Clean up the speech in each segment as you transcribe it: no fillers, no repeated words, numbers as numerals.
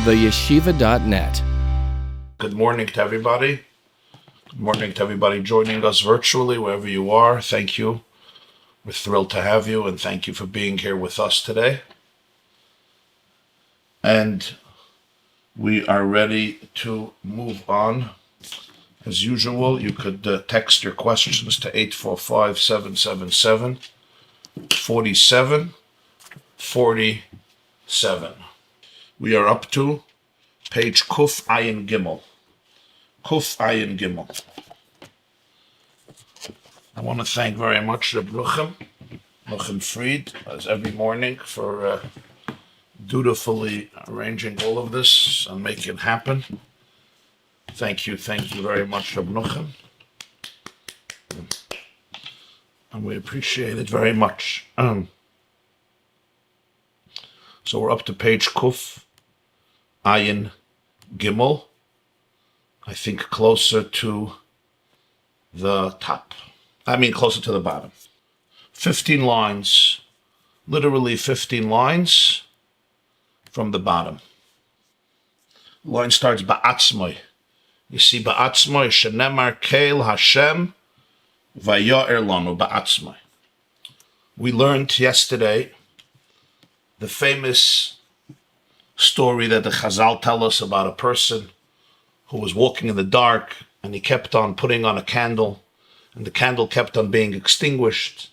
theyeshiva.net. Good morning to everybody. Good morning to everybody joining us virtually, wherever you are. Thank you. We're thrilled to have you, and thank you for being here with us today. And we are ready to move on. As usual, you could text your questions to 845-777-4747. We are up to page Kuf Ayin Gimel. Kuf Ayin Gimel. I want to thank very much Rabbi Fried, as every morning, for dutifully arranging all of this and making it happen. Thank you very much, Rabbi. And we appreciate it very much. So we're up to page Kuf Ayin Gimel. I think closer to the top. Closer to the bottom. 15 lines, literally 15 lines from the bottom. The line starts Ba'atzmai. You see Ba'atzmai, Shenemar Keil Hashem Vaya'er Lanu Ba'atzmai. We learned yesterday the famous story that the Chazal tell us about a person who was walking in the dark and he kept on putting on a candle and the candle kept on being extinguished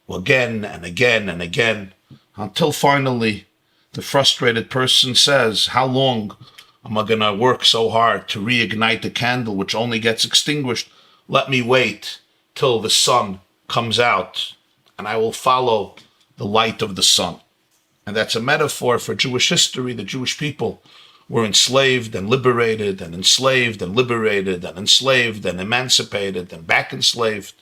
again and again and again until finally the frustrated person says, how long am I going to work so hard to reignite the candle which only gets extinguished? Let me wait till the sun comes out and I will follow the light of the sun. And that's a metaphor for Jewish history. The Jewish people were enslaved and liberated and enslaved and liberated and enslaved and emancipated and back enslaved.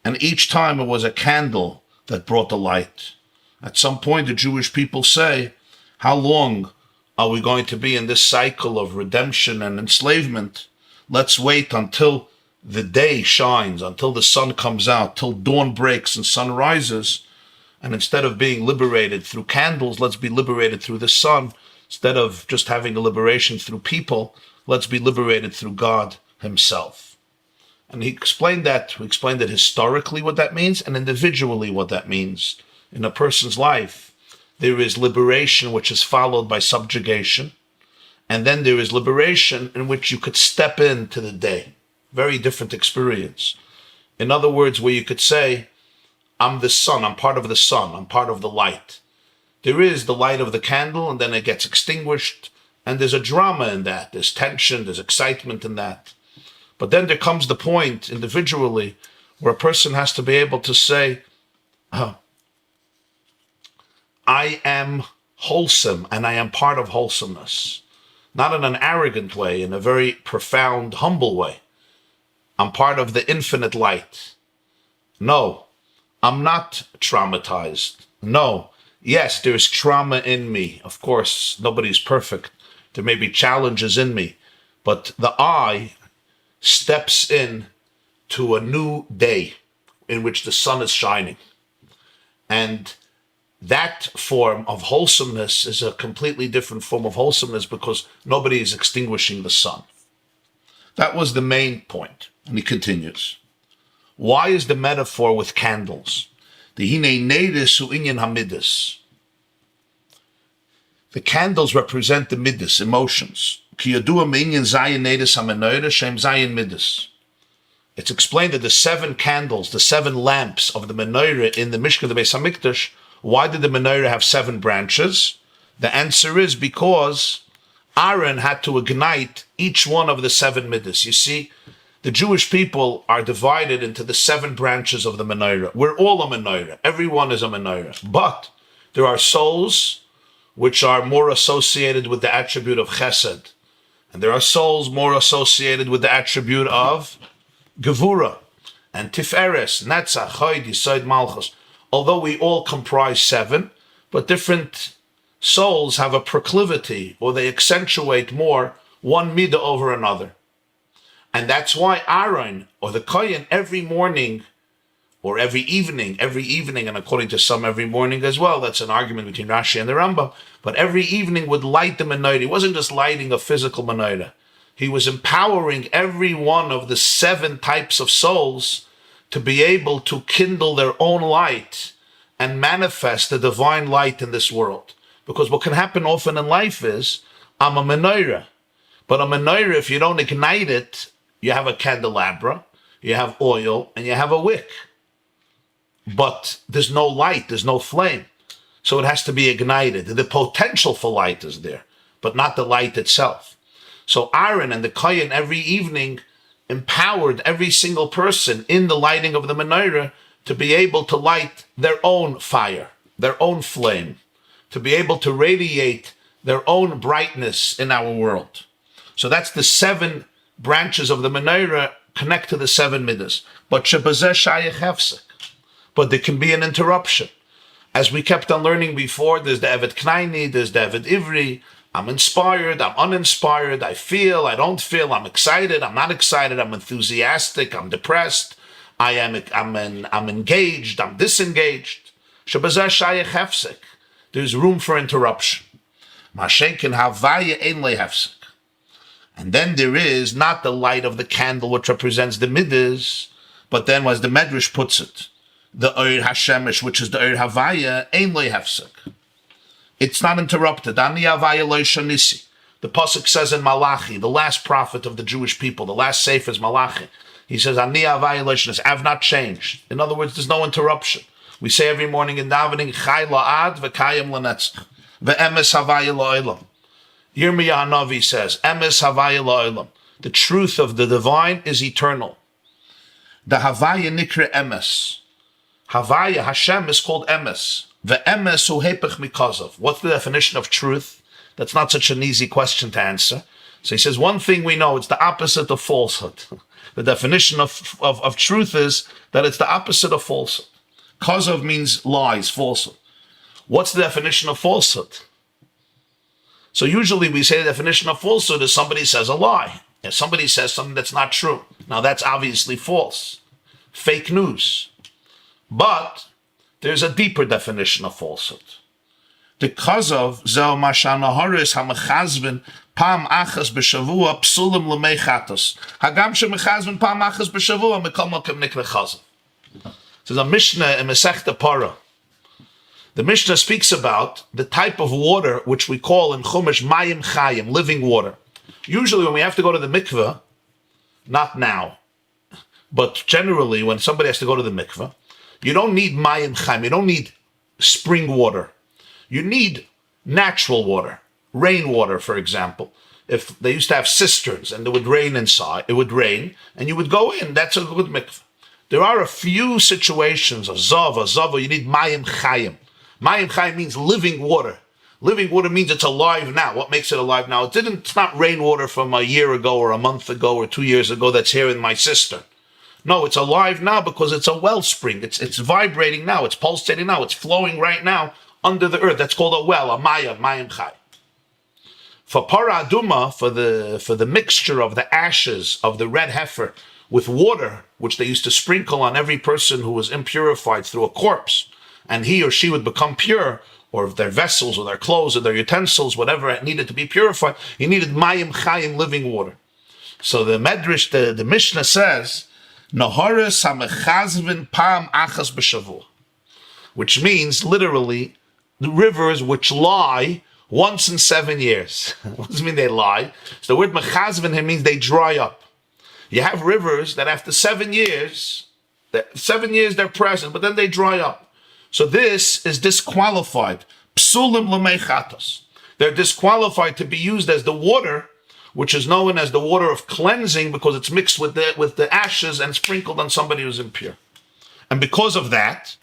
And each time it was a candle that brought the light. At some point, the Jewish people say, how long are we going to be in this cycle of redemption and enslavement? Let's wait until the day shines, until the sun comes out, till dawn breaks and sun rises. And instead of being liberated through candles, let's be liberated through the sun. Instead of just having a liberation through people, let's be liberated through God himself. And he explained that. We explained it historically what that means and individually what that means. In a person's life, there is liberation which is followed by subjugation. And then there is liberation in which you could step into the day. Very different experience. In other words, where you could say, I'm the sun, I'm part of the sun, I'm part of the light. There is the light of the candle, and then it gets extinguished, and there's a drama in that. There's tension, there's excitement in that. But then there comes the point, individually, where a person has to be able to say, I am wholesome, and I am part of wholesomeness. Not in an arrogant way, in a very profound, humble way. I'm part of the infinite light. No. I'm not traumatized. No. Yes, there's trauma in me. Of course, nobody's perfect. There may be challenges in me. But the I steps in to a new day in which the sun is shining. And that form of wholesomeness is a completely different form of wholesomeness because nobody is extinguishing the sun. That was the main point. And he continues. Why is the metaphor with candles? The candles represent the midas, emotions. It's explained that the 7 candles, the 7 lamps of the Menorah in the Mishkan, the Beis HaMikdash, why did the Menorah have 7 branches? The answer is because Aaron had to ignite each one of the 7 midas. You see, the Jewish people are divided into the 7 branches of the Menorah. We're all a Menorah. Everyone is a Menorah. But there are souls which are more associated with the attribute of Chesed. And there are souls more associated with the attribute of Gevura and Tiferes, Netzach, Chod, Yesod, Malchus. Although we all comprise 7, but different souls have a proclivity, or they accentuate more one midah over another. And that's why Aaron, or the Kohen, every morning or every evening, and according to some, every morning as well. That's an argument between Rashi and the Rambam. But every evening would light the menorah. He wasn't just lighting a physical menorah. He was empowering every one of the 7 types of souls to be able to kindle their own light and manifest the divine light in this world. Because what can happen often in life is, I'm a menorah. But a menorah, if you don't ignite it, you have a candelabra, you have oil, and you have a wick. But there's no light, there's no flame. So it has to be ignited. The potential for light is there, but not the light itself. So Aaron and the Kohen every evening empowered every single person in the lighting of the menorah to be able to light their own fire, their own flame, to be able to radiate their own brightness in our world. So that's the 7 branches of the menorah connect to the 7 midas. But there can be an interruption. As we kept on learning before, there's the Evet Knaini, there's the Evet Ivri. I'm inspired, I'm uninspired, I feel, I don't feel, I'm excited, I'm not excited, I'm enthusiastic, I'm depressed, I'm engaged, I'm disengaged. There's room for interruption. And then there is not the light of the candle which represents the midas, but then as the Medrash puts it, the Oir Hashemish, which is the Oir Havaya, ein lo hefsek. It's not interrupted. Ani Havaya lo shanisi. The pasuk says in Malachi, the last prophet of the Jewish people, the last sefer is Malachi. He says, Ani Havaya lo shanisi. I have not changed. In other words, there's no interruption. We say every morning in davening, Chai la'ad v'kayim l'netzach v'emes Havaya la'olam. Yirmiyah Hanavi says, Emes Havaya la'olam. The truth of the divine is eternal. The Havaya nikra Emes. Havaya, Hashem, is called Emes. The Emes hu hepech mikazov. What's the definition of truth? That's not such an easy question to answer. So he says, one thing we know, it's the opposite of falsehood. The definition of truth is that it's the opposite of falsehood. Kazov means lies, falsehood. What's the definition of falsehood? So usually we say the definition of falsehood is somebody says a lie. If somebody says something that's not true. Now that's obviously false. Fake news. But there's a deeper definition of falsehood. The kazov zeh mashana haris hamechazvin pam achas b'shavua psulim l'mei chatos hagam shemechazvin pam achas b'shavua mekol makom nikra chazov. There's a Mishnah in Masechta Para. The Mishnah speaks about the type of water which we call in Chumash mayim chayim, living water. Usually when we have to go to the mikveh, not now, but generally when somebody has to go to the mikveh, you don't need mayim chayim, you don't need spring water. You need natural water, rainwater, for example. If they used to have cisterns and it would rain inside, it would rain, and you would go in, that's a good mikveh. There are a few situations, a zava, you need mayim chayim. Mayim chayim means living water. Living water means it's alive now. What makes it alive now? It's not rainwater from a year ago or a month ago or 2 years ago that's here in my cistern. No, it's alive now because it's a wellspring. It's vibrating now. It's pulsating now. It's flowing right now under the earth. That's called a well, a mayim chai. For para aduma, for the mixture of the ashes of the red heifer with water, which they used to sprinkle on every person who was impurified through a corpse, and he or she would become pure, or their vessels or their clothes or their utensils, whatever needed to be purified, you needed mayim chayim, living water. So the Medrash, the Mishnah says, Naharis hamechazvin pam achas b'shavua, which means literally the rivers which lie once in 7 years. What does it mean they lie? So the word mechazvin here means they dry up. You have rivers that after 7 years, 7 years they're present, but then they dry up. So this is disqualified. Psulim l'mei chatos. They're disqualified to be used as the water, which is known as the water of cleansing because it's mixed with the ashes and sprinkled on somebody who's impure. And because of that,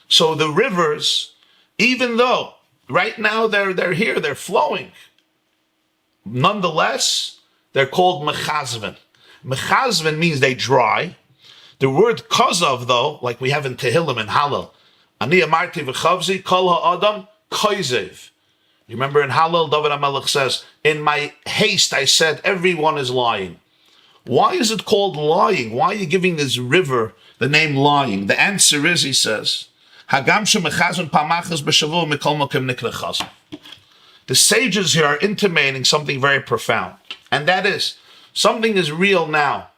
so the rivers, even though right now they're here, they're flowing, nonetheless, they're called mechazvin. Mechazvin means they dry. The word kazav, though, like we have in Tehillim and Hallel, ani amarti v'chavzi kol ha'adam koizev. You remember in Hallel, David HaMelech says, in my haste I said, everyone is lying. Why is it called lying? Why are you giving this river the name lying? The answer is, he says, the sages here are intimating something very profound. And that is, something is real now,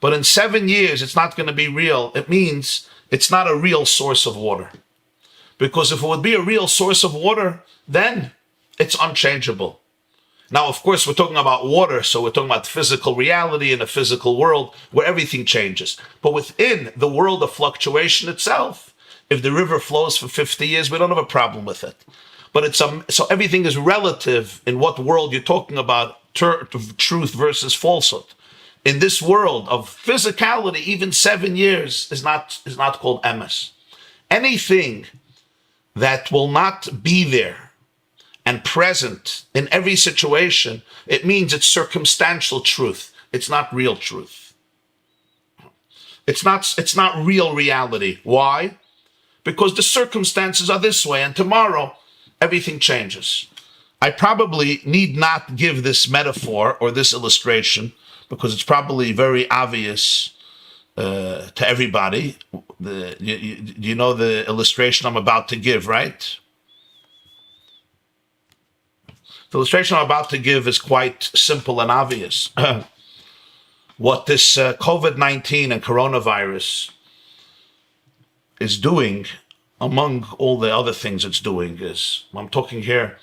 but in 7 years, it's not going to be real. It means it's not a real source of water. Because if it would be a real source of water, then it's unchangeable. Now, of course, we're talking about water, so we're talking about physical reality in a physical world where everything changes. But within the world of fluctuation itself, if the river flows for 50 years, we don't have a problem with it. But so everything is relative in what world you're talking about, truth versus falsehood. In this world of physicality, even 7 years is not called emes. Anything that will not be there and present in every situation, it means it's circumstantial truth. It's not real truth. It's not real reality. Why? Because the circumstances are this way, and tomorrow everything changes. I probably need not give this metaphor or this illustration because it's probably very obvious to everybody. You know the illustration I'm about to give, right? The illustration I'm about to give is quite simple and obvious. What this COVID-19 and coronavirus is doing, among all the other things it's doing, is, I'm talking here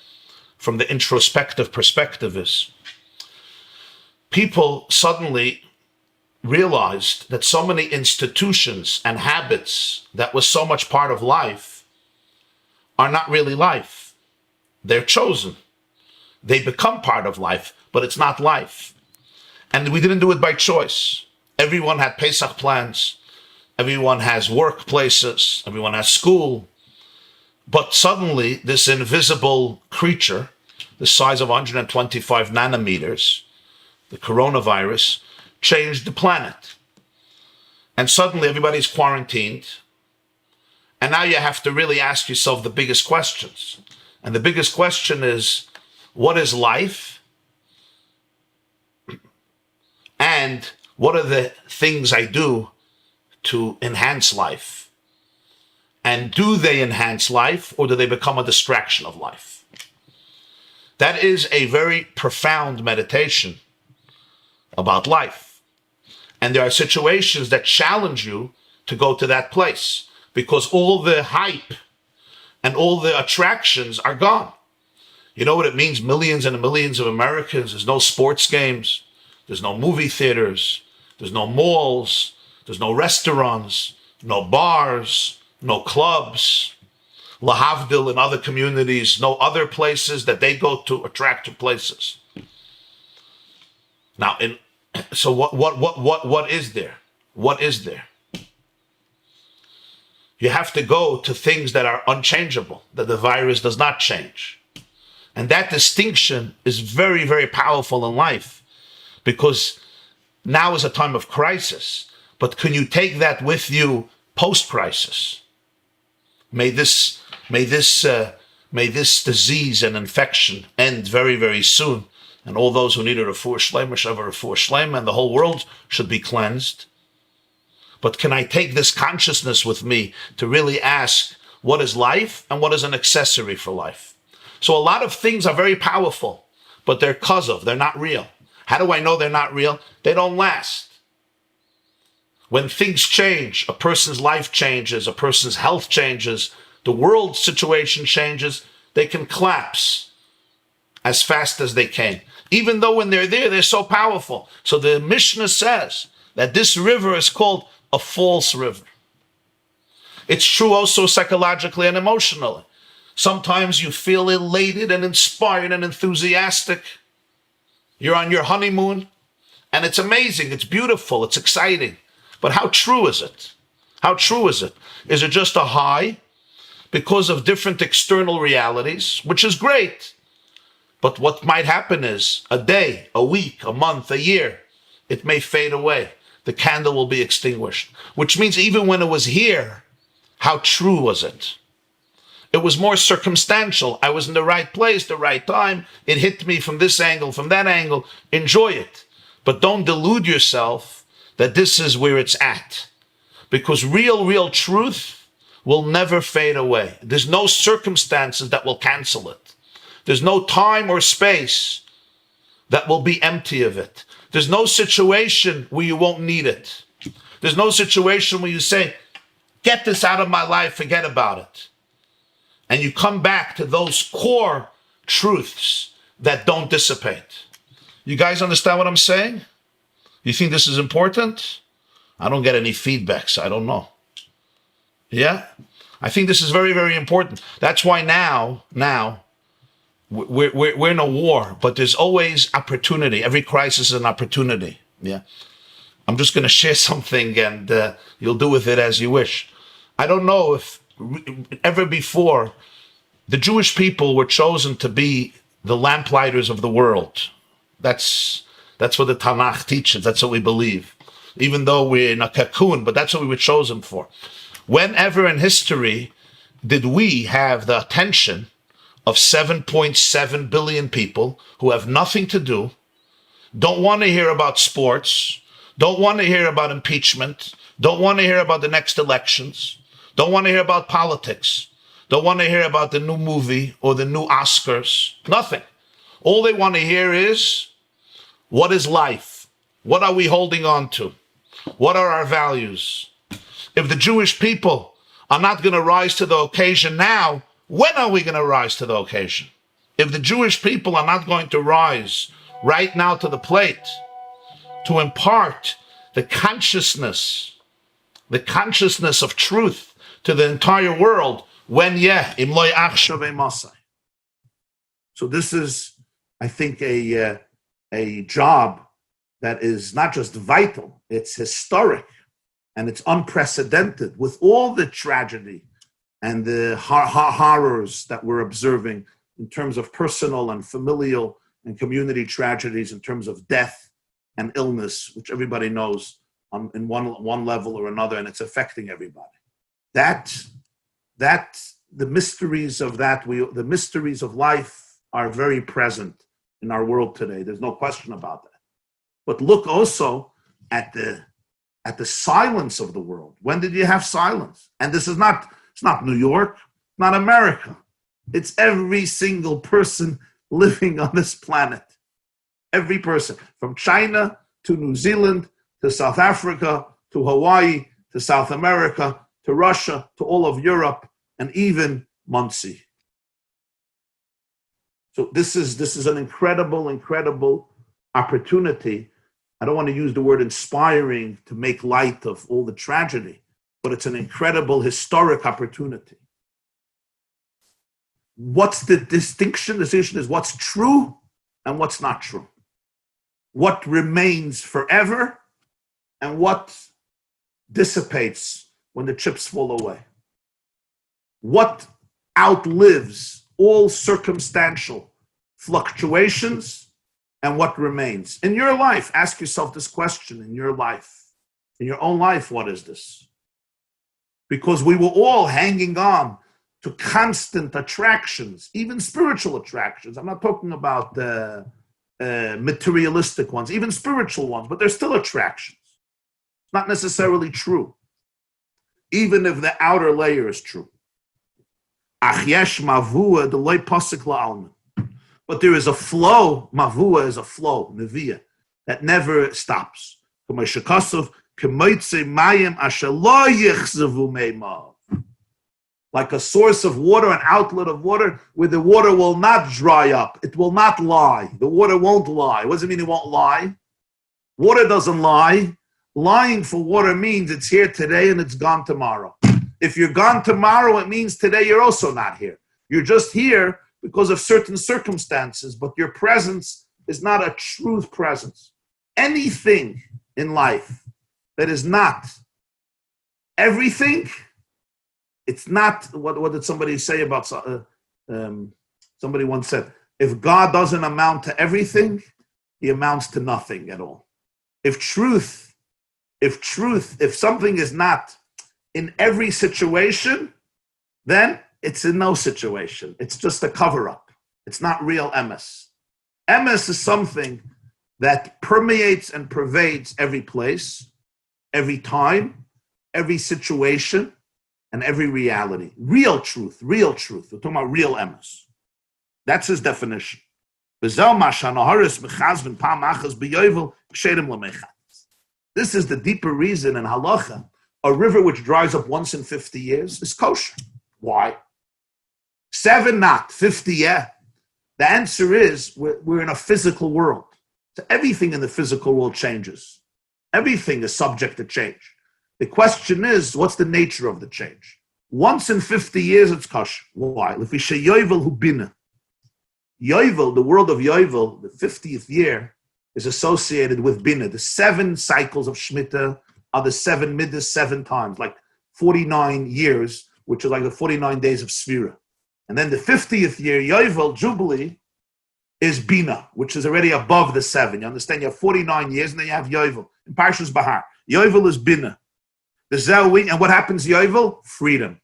from the introspective perspective, is people suddenly realized that so many institutions and habits that was so much part of life are not really life. They're chosen. They become part of life, but it's not life. And we didn't do it by choice. Everyone had Pesach plans. Everyone has workplaces. Everyone has school. But suddenly, this invisible creature, the size of 125 nanometers, the coronavirus, changed the planet. And suddenly everybody's quarantined. And now you have to really ask yourself the biggest questions. And the biggest question is, what is life? And what are the things I do to enhance life? And do they enhance life, or do they become a distraction of life? That is a very profound meditation about life. And there are situations that challenge you to go to that place because all the hype and all the attractions are gone. You know what it means? Millions and millions of Americans. There's no sports games. There's no movie theaters. There's no malls. There's no restaurants, no bars, no clubs. Lahavdil in other communities, no other places that they go to, attractive places. Now, so what is there? What is there? You have to go to things that are unchangeable, that the virus does not change. And that distinction is very, very powerful in life because now is a time of crisis. But can you take that with you post-crisis? May this disease and infection end very, very soon. And all those who need a refuah shleima shall have a refuah shleima, and the whole world should be cleansed. But can I take this consciousness with me to really ask what is life and what is an accessory for life? So a lot of things are very powerful, but they're they're not real. How do I know they're not real? They don't last. When things change, a person's life changes, a person's health changes, the world situation changes, they can collapse as fast as they came. Even though when they're there, they're so powerful. So the Mishnah says that this river is called a false river. It's true also psychologically and emotionally. Sometimes you feel elated and inspired and enthusiastic. You're on your honeymoon, and it's amazing, it's beautiful, it's exciting. But how true is it? How true is it? Is it just a high because of different external realities, which is great? But what might happen is a day, a week, a month, a year, it may fade away. The candle will be extinguished, which means even when it was here, how true was it? It was more circumstantial. I was in the right place, the right time. It hit me from this angle, from that angle. Enjoy it. But don't delude yourself that this is where it's at. Because real truth will never fade away. There's no circumstances that will cancel it. There's no time or space that will be empty of it. There's no situation where you won't need it. There's no situation where you say, get this out of my life, forget about it. And you come back to those core truths that don't dissipate. You guys understand what I'm saying? You think this is important? I don't get any feedback, so I don't know. Yeah? I think this is very, very important. That's why now, we're in a war, but there's always opportunity. Every crisis is an opportunity. Yeah? I'm just going to share something, and you'll do with it as you wish. I don't know if ever before the Jewish people were chosen to be the lamplighters of the world. That's what the Tanakh teaches. That's what we believe. Even though we're in a cocoon, but that's what we were chosen for. Whenever in history did we have the attention of 7.7 billion people who have nothing to do, don't want to hear about sports, don't want to hear about impeachment, don't want to hear about the next elections, don't want to hear about politics, don't want to hear about the new movie or the new Oscars, nothing. All they want to hear is, what is life? What are we holding on to? What are our values? If the Jewish people are not going to rise to the occasion now, when are we going to rise to the occasion? If the Jewish people are not going to rise right now to the plate to impart the consciousness of truth to the entire world, when imloy achshav Mosey. So this is, I think, a job that is not just vital, it's historic, and it's unprecedented with all the tragedy and the horrors that we're observing in terms of personal and familial and community tragedies, in terms of death and illness, which everybody knows in one level or another, and it's affecting everybody. The mysteries of the mysteries of life are very present in our world today. There's no question about that. But look also at the silence of the world. When did you have silence? And it's not New York, not America. It's every single person living on this planet. Every person, from China to New Zealand, to South Africa, to Hawaii, to South America, to Russia, to all of Europe, and even Monsey. So this is an incredible opportunity. I don't want to use the word inspiring to make light of all the tragedy, but it's an incredible historic opportunity. What's the distinction? The distinction is what's true and what's not true. What remains forever and what dissipates when the chips fall away. What outlives all circumstantial fluctuations and what remains. In your life, ask yourself this question in your life. In your own life, what is this? Because we were all hanging on to constant attractions, even spiritual attractions. I'm not talking about the materialistic ones, even spiritual ones, but they're still attractions. Not necessarily true, even if the outer layer is true. Ach yesh mavua delay pasik la'alman. But there is a flow, mavua is a flow, neviah, that never stops. Like a source of water, an outlet of water, where the water will not dry up. It will not lie. The water won't lie. What does it mean it won't lie? Water doesn't lie. Lying for water means it's here today and it's gone tomorrow. If you're gone tomorrow, it means today you're also not here. You're just here because of certain circumstances, but your presence is not a truth presence. Anything in life that is not everything, it's not, what did somebody say about, somebody once said, if God doesn't amount to everything, he amounts to nothing at all. If something is not in every situation, then it's in no situation. It's just a cover-up. It's not real emes. Emes is something that permeates and pervades every place, every time, every situation, and every reality. Real truth, real truth. We're talking about real emes. That's his definition. This is the deeper reason in halacha. A river which dries up once in 50 years is kosher. Why? 7 not, 50 yeah. The answer is we're in a physical world. So everything in the physical world changes. Everything is subject to change. The question is, what's the nature of the change? Once in 50 years, it's kosher. Why? Yovel, the world of Yovel, the 50th year, is associated with Bina. The 7 cycles of Shemitah are the 7 midas 7 times, like 49 years, which is like the 49 days of Sfira. And then the 50th year, Yovel, Jubilee, is Bina, which is already above the 7. You understand? You have 49 years, and then you have Yovel. In Parshas Bahar, Yovel is Bina. The Zewing, and what happens Yovel? Freedom.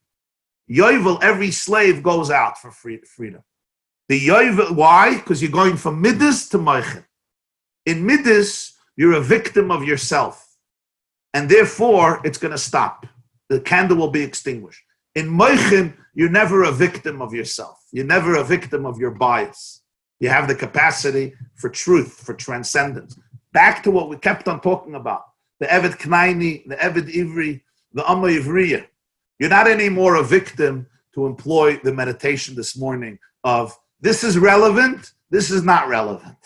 Yovel, every slave goes out for freedom. The Yovel, why? Because you're going from Midas to Moichin. In Midas, you're a victim of yourself. And therefore, it's going to stop. The candle will be extinguished. In Moichin, you're never a victim of yourself. You're never a victim of your bias. You have the capacity for truth, for transcendence. Back to what we kept on talking about. The Eved Knaini, the Eved Ivri, the Amma Ivriya. You're not anymore a victim, to employ the meditation this morning of this is relevant, this is not relevant.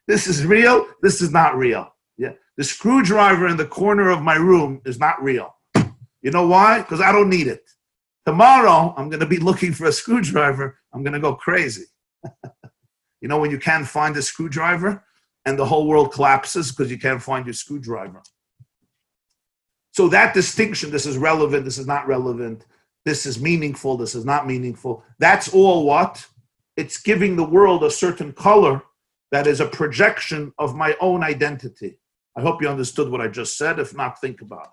This is real, this is not real. Yeah, the screwdriver in the corner of my room is not real. You know why? Because I don't need it. Tomorrow, I'm going to be looking for a screwdriver. I'm going to go crazy. You know when you can't find a screwdriver and the whole world collapses because you can't find your screwdriver. So that distinction, this is relevant, this is not relevant, this is meaningful, this is not meaningful, that's all what? It's giving the world a certain color that is a projection of my own identity. I hope you understood what I just said. If not, think about it.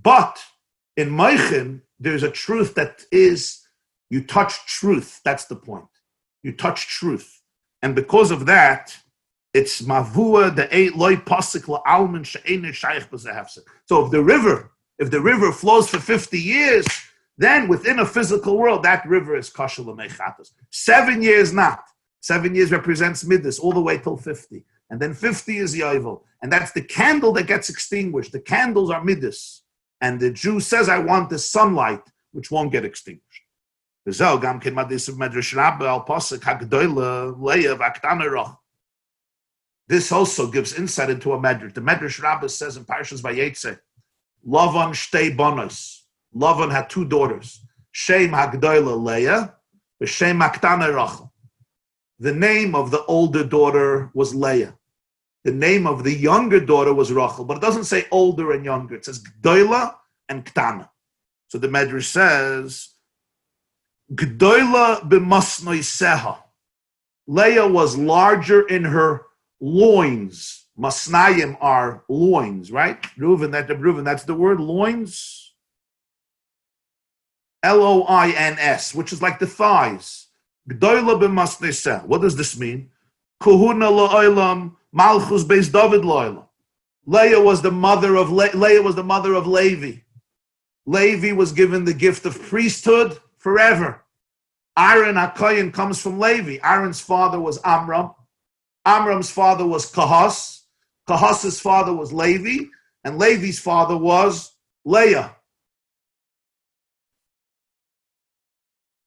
But in Moichin, there's a truth that is, you touch truth. That's the point. You touch truth. And because of that, it's mavua the eight loy pasik la alman she'ene shaykh b'zehafsek. So if the river flows for 50 years, then within a physical world, that river is kosher l'meichatos. 7 years not. 7 years represents midas all the way till 50. And then 50 is yovel. And that's the candle that gets extinguished. The candles are midas. And the Jew says, I want the sunlight, which won't get extinguished. This also gives insight into a medrash. The medrash Rabbi says in Parshas Vayetze, Lavan shtei bonos. Lavan had 2 daughters. Shem hagdoila Leah, Shem haktana Rachel. The name of the older daughter was Leah. The name of the younger daughter was Rachel, but it doesn't say older and younger. It says Gdoila and Ktana. So the Medrash says, Gdoila b'masnoi seha. Leah was larger in her loins. Masnayim are loins, right? Reuven, that's the word, loins. Loins, which is like the thighs. Gdoila b'masnoi seha. What does this mean? Kuhuna la'olam. Malchus beis David lo'olam. Leah was the mother of Levi. Levi was given the gift of priesthood forever. Aaron HaKohen comes from Levi. Aaron's father was Amram. Amram's father was Kahas. Kahas's father was Levi. And Levi's father was Leah.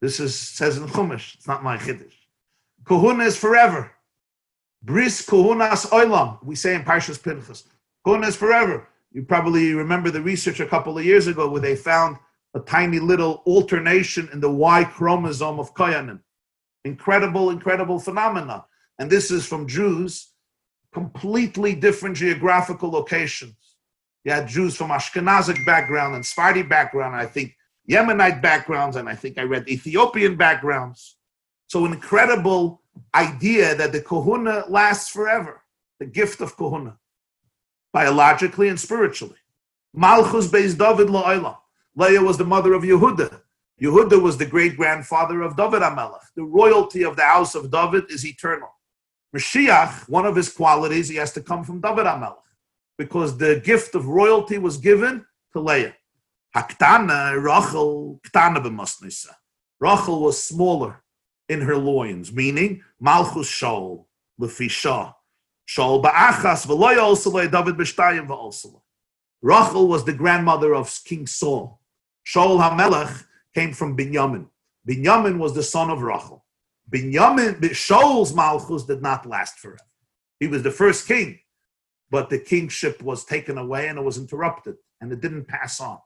This says in Chumash. It's not my Chiddush. Kahuna is forever. Bris Kuhunas Olam, we say in Parshas Pinchas. Kuhunas forever. You probably remember the research a couple of years ago where they found a tiny little alternation in the Y chromosome of Koyanim. Incredible phenomena. And this is from Jews, completely different geographical locations. You had Jews from Ashkenazic background and Sephardi background, and I think Yemenite backgrounds, and I think I read Ethiopian backgrounds. So an incredible idea that the kahuna lasts forever, the gift of kahuna, biologically and spiritually. Malchus beis David la'olam. Leah was the mother of Yehuda. Yehuda was the great-grandfather of David HaMelech. The royalty of the house of David is eternal. Mashiach, one of his qualities, he has to come from David HaMelech, because the gift of royalty was given to Leah. Haktana, Rachel, Ktana b'masnisa. Rachel was smaller in her loins, meaning Malchus Shaul, Lefisha. Shaul ba'achas, v'loy olsalei, David b'shtayim v'olsalei. Rachel was the grandmother of King Saul. Shaul HaMelech came from Binyamin. Binyamin was the son of Rachel. Shaul's Malchus did not last forever. He was the first king, but the kingship was taken away and it was interrupted, and it didn't pass on.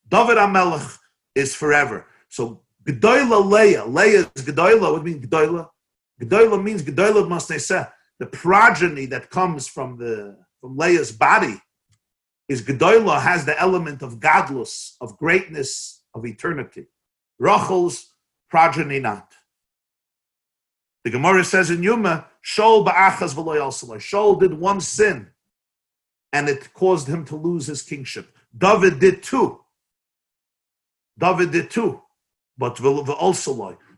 David HaMelech is forever. So Gedoyla Leah. Leah is Gedoyla. What means Gedoyla? Gedoyla means Gedoyla Masnesa. The progeny that comes from Leah's body is Gedoyla, has the element of godless, of greatness, of eternity. Rachel's progeny not. The Gemara says in Yuma, Shaul ba'achas v'lo yalsalai. Shaul did one sin, and it caused him to lose his kingship. David did two. But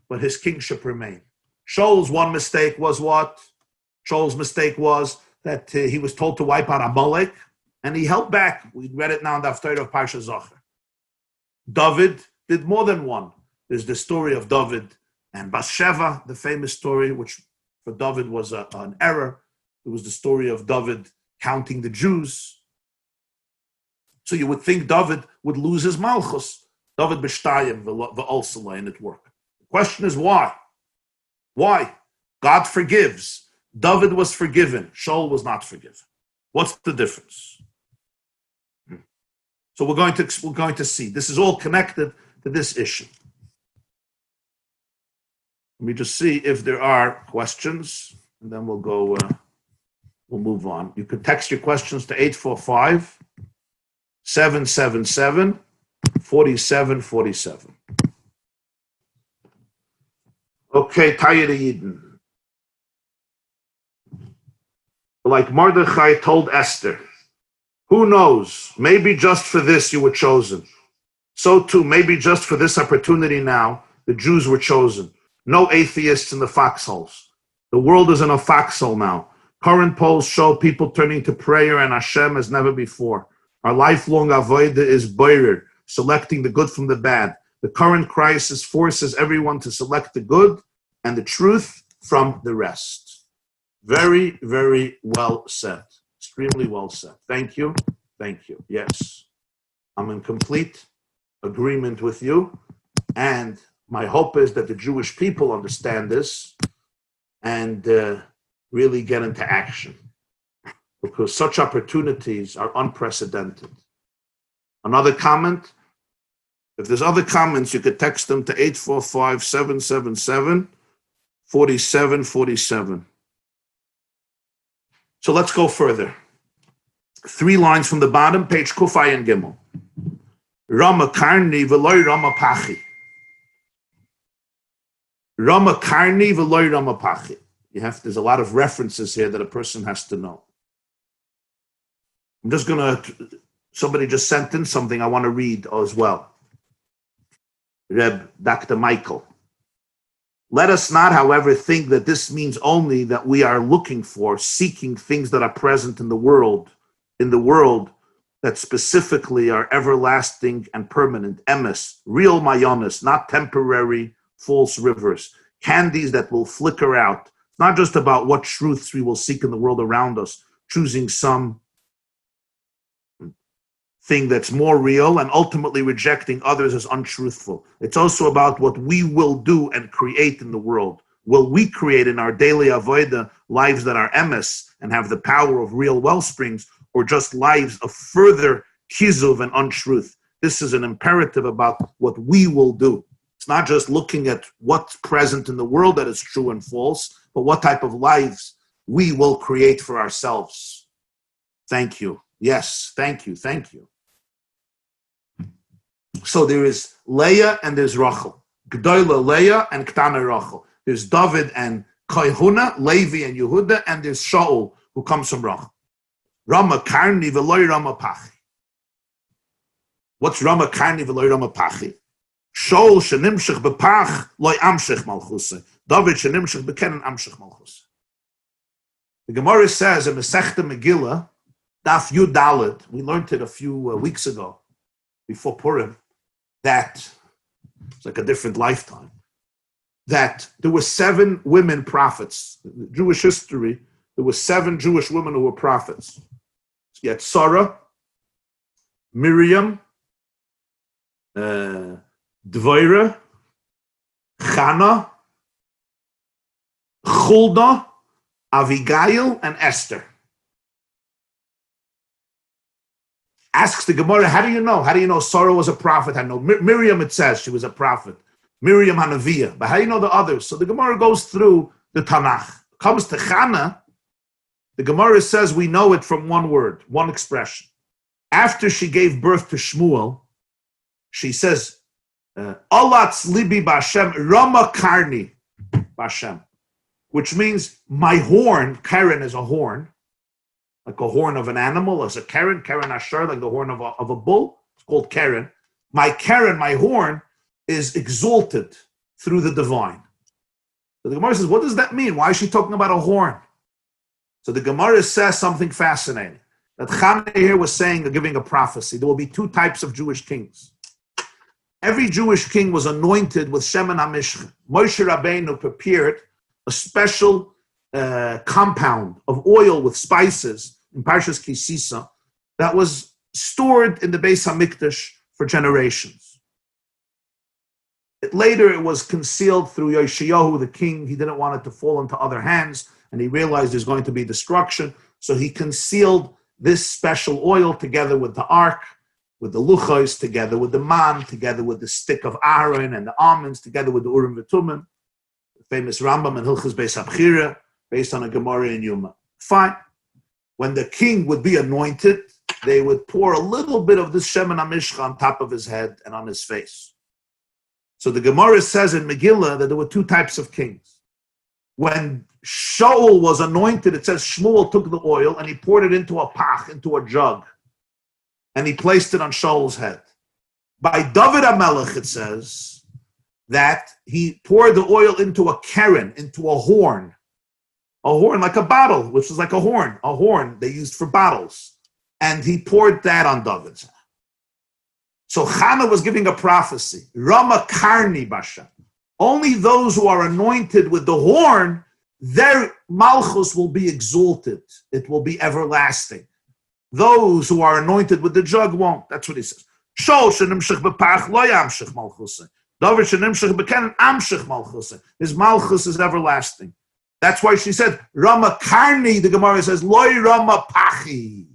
but his kingship remained. Shaul's one mistake was what? Shaul's mistake was that he was told to wipe out Amalek, and he held back. We read it now in the Haftarah of Parshas Tzav. David did more than one. There's the story of David and Bathsheba, the famous story, which for David was an error. It was the story of David counting the Jews. So you would think David would lose his malchus. David b'shtayim v'olsalei, and it worked. The question is why? Why? God forgives. David was forgiven. Shaul was not forgiven. What's the difference? So we're going to see. This is all connected to this issue. Let me just see if there are questions, and then we'll go. We'll move on. You can text your questions to 845-777-4747. Okay, Tayir Yidden. Like Mordechai told Esther, who knows, maybe just for this you were chosen. So too, maybe just for this opportunity now, the Jews were chosen. No atheists in the foxholes. The world is in a foxhole now. Current polls show people turning to prayer and Hashem as never before. Our lifelong avodah is boirer, selecting the good from the bad. The current crisis forces everyone to select the good and the truth from the rest. Very, very well said. Extremely well said. Thank you. Thank you. Yes. I'm in complete agreement with you. And my hope is that the Jewish people understand this and really get into action, because such opportunities are unprecedented. Another comment? If there's other comments, you could text them to 845-777-4747. So let's go further. 3 lines from the bottom, page Kufay and Gimel. Rama Karni v'loy Rama Pachi. Rama Karni v'loy Rama Pachi. There's a lot of references here that a person has to know. I'm just somebody just sent in something I want to read as well. Reb Dr. Michael. Let us not, however, think that this means only that we are looking for, seeking things that are present in the world that specifically are everlasting and permanent, emes, real mayonis, not temporary false rivers, candies that will flicker out. It's not just about what truths we will seek in the world around us, choosing some thing that's more real and ultimately rejecting others as untruthful. It's also about what we will do and create in the world. Will we create in our daily avodah lives that are emes and have the power of real wellsprings, or just lives of further kizuv and untruth? This is an imperative about what we will do. It's not just looking at what's present in the world that is true and false, but what type of lives we will create for ourselves. Thank you. Yes, thank you. So there is Leah and there's Rachel. G'dayla Leah and Ktana Rachel. There's David and Kahuna, Levi and Yehuda, and there's Shaul, who comes from Rachel. Rama Karni v'loy Rama Pachi. What's Rama Karni v'loy Rama Pachi? Shaul shenimshich b'pach loy amshich malchusay. David shenimshich b'kenen amshich malchusay. The Gemara says in Masechta Megillah, Daf Yud Daled, we learned it a few weeks ago, before Purim, that it's like a different lifetime, that there were 7 women prophets. In Jewish history, there were 7 Jewish women who were prophets. So you had Sarah, Miriam, Dvoira, Chana, Huldah, Avigail, and Esther. Asks the Gemara, how do you know? How do you know Sarah was a prophet? I know Miriam, it says she was a prophet. Miriam Hanaviah. But how do you know the others? So the Gemara goes through the Tanakh. Comes to Chana, the Gemara says we know it from one word, one expression. After she gave birth to Shmuel, she says, Alatz libi b'Hashem, Rama karni b'Hashem, which means my horn, Karen is a horn, like a horn of an animal, as a Karen Asher, like the horn of a bull. It's called Karen. My Karen, my horn, is exalted through the divine. So the Gemara says, what does that mean? Why is she talking about a horn? So the Gemara says something fascinating. That Chana here was saying, giving a prophecy. There will be 2 types of Jewish kings. Every Jewish king was anointed with Shemen HaMishcha. Moshe Rabbeinu prepared a special compound of oil with spices in Parshas Kisisa that was stored in the Beis HaMikdash for generations. Later, it was concealed through Yoshiyahu, the king. He didn't want it to fall into other hands, and he realized there's going to be destruction. So he concealed this special oil together with the ark, with the luchos, together with the man, together with the stick of Aaron and the almonds, together with the Urim V'Tumim, the famous Rambam and Hilchos Beis HaBchira, based on a Gemara in Yuma. Fine. When the king would be anointed, they would pour a little bit of this Shemen HaMishcha on top of his head and on his face. So the Gemara says in Megillah that there were 2 types of kings. When Shaul was anointed, it says Shmuel took the oil and he poured it into a pach, into a jug, and he placed it on Shaul's head. By David HaMelech, it says that he poured the oil into a keren, into a horn like a bottle, which is like a horn they used for bottles. And he poured that on David's head. So Chana was giving a prophecy. Rama karni b'Hashem. Only those who are anointed with the horn, their malchus will be exalted. It will be everlasting. Those who are anointed with the jug won't. That's what he says. Shaul shenimshich b'pach lo yamshich malchusay. David shenimshich b'kenen amshich malchusay. His malchus is everlasting. That's why she said, Rama karni, the Gemara says, loy Rama pachi.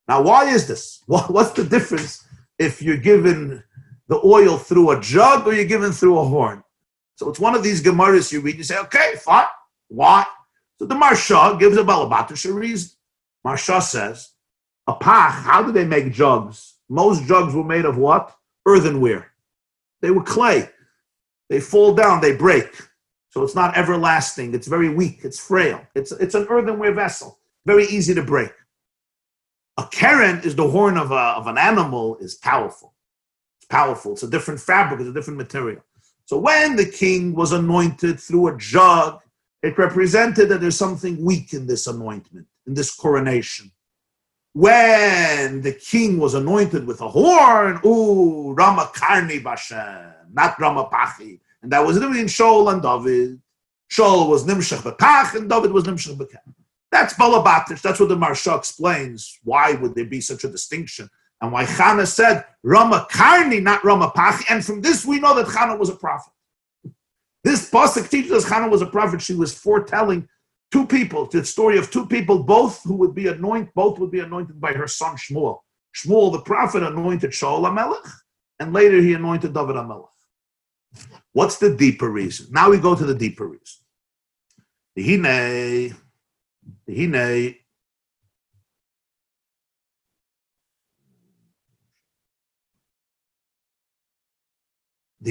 Now, why is this? What's the difference if you're given the oil through a jug or you're given through a horn? So it's one of these Gemaras you read, you say, okay, fine. Why? So the Marsha gives a balabatish reason. Marsha says, a pach, how do they make jugs? Most jugs were made of what? Earthenware. They were clay. They fall down, they break. So it's not everlasting. It's very weak. It's frail. It's an earthenware vessel. Very easy to break. A keren is the horn of an animal, is powerful. It's powerful. It's a different fabric. It's a different material. So when the king was anointed through a jug, it represented that there's something weak in this anointment, in this coronation. When the king was anointed with a horn, Rama Karni B'Hashem, not Rama Pachi. And that was between Shaul and David. Shaul was Nimshach B'Kach, and David was Nimshach B'Kach. That's Balabatish. That's what the Marsha explains. Why would there be such a distinction? And why Chana said Rama Karni, not Rama Pachi. And from this we know that Chana was a prophet. This pasuk teaches us Chana was a prophet. She was foretelling 2 people, the story of 2 people, both would be anointed by her son Shmuel. Shmuel, the prophet, anointed Shaul HaMelech, and later he anointed David HaMelech. What's the deeper reason? Now we go to the deeper reason. The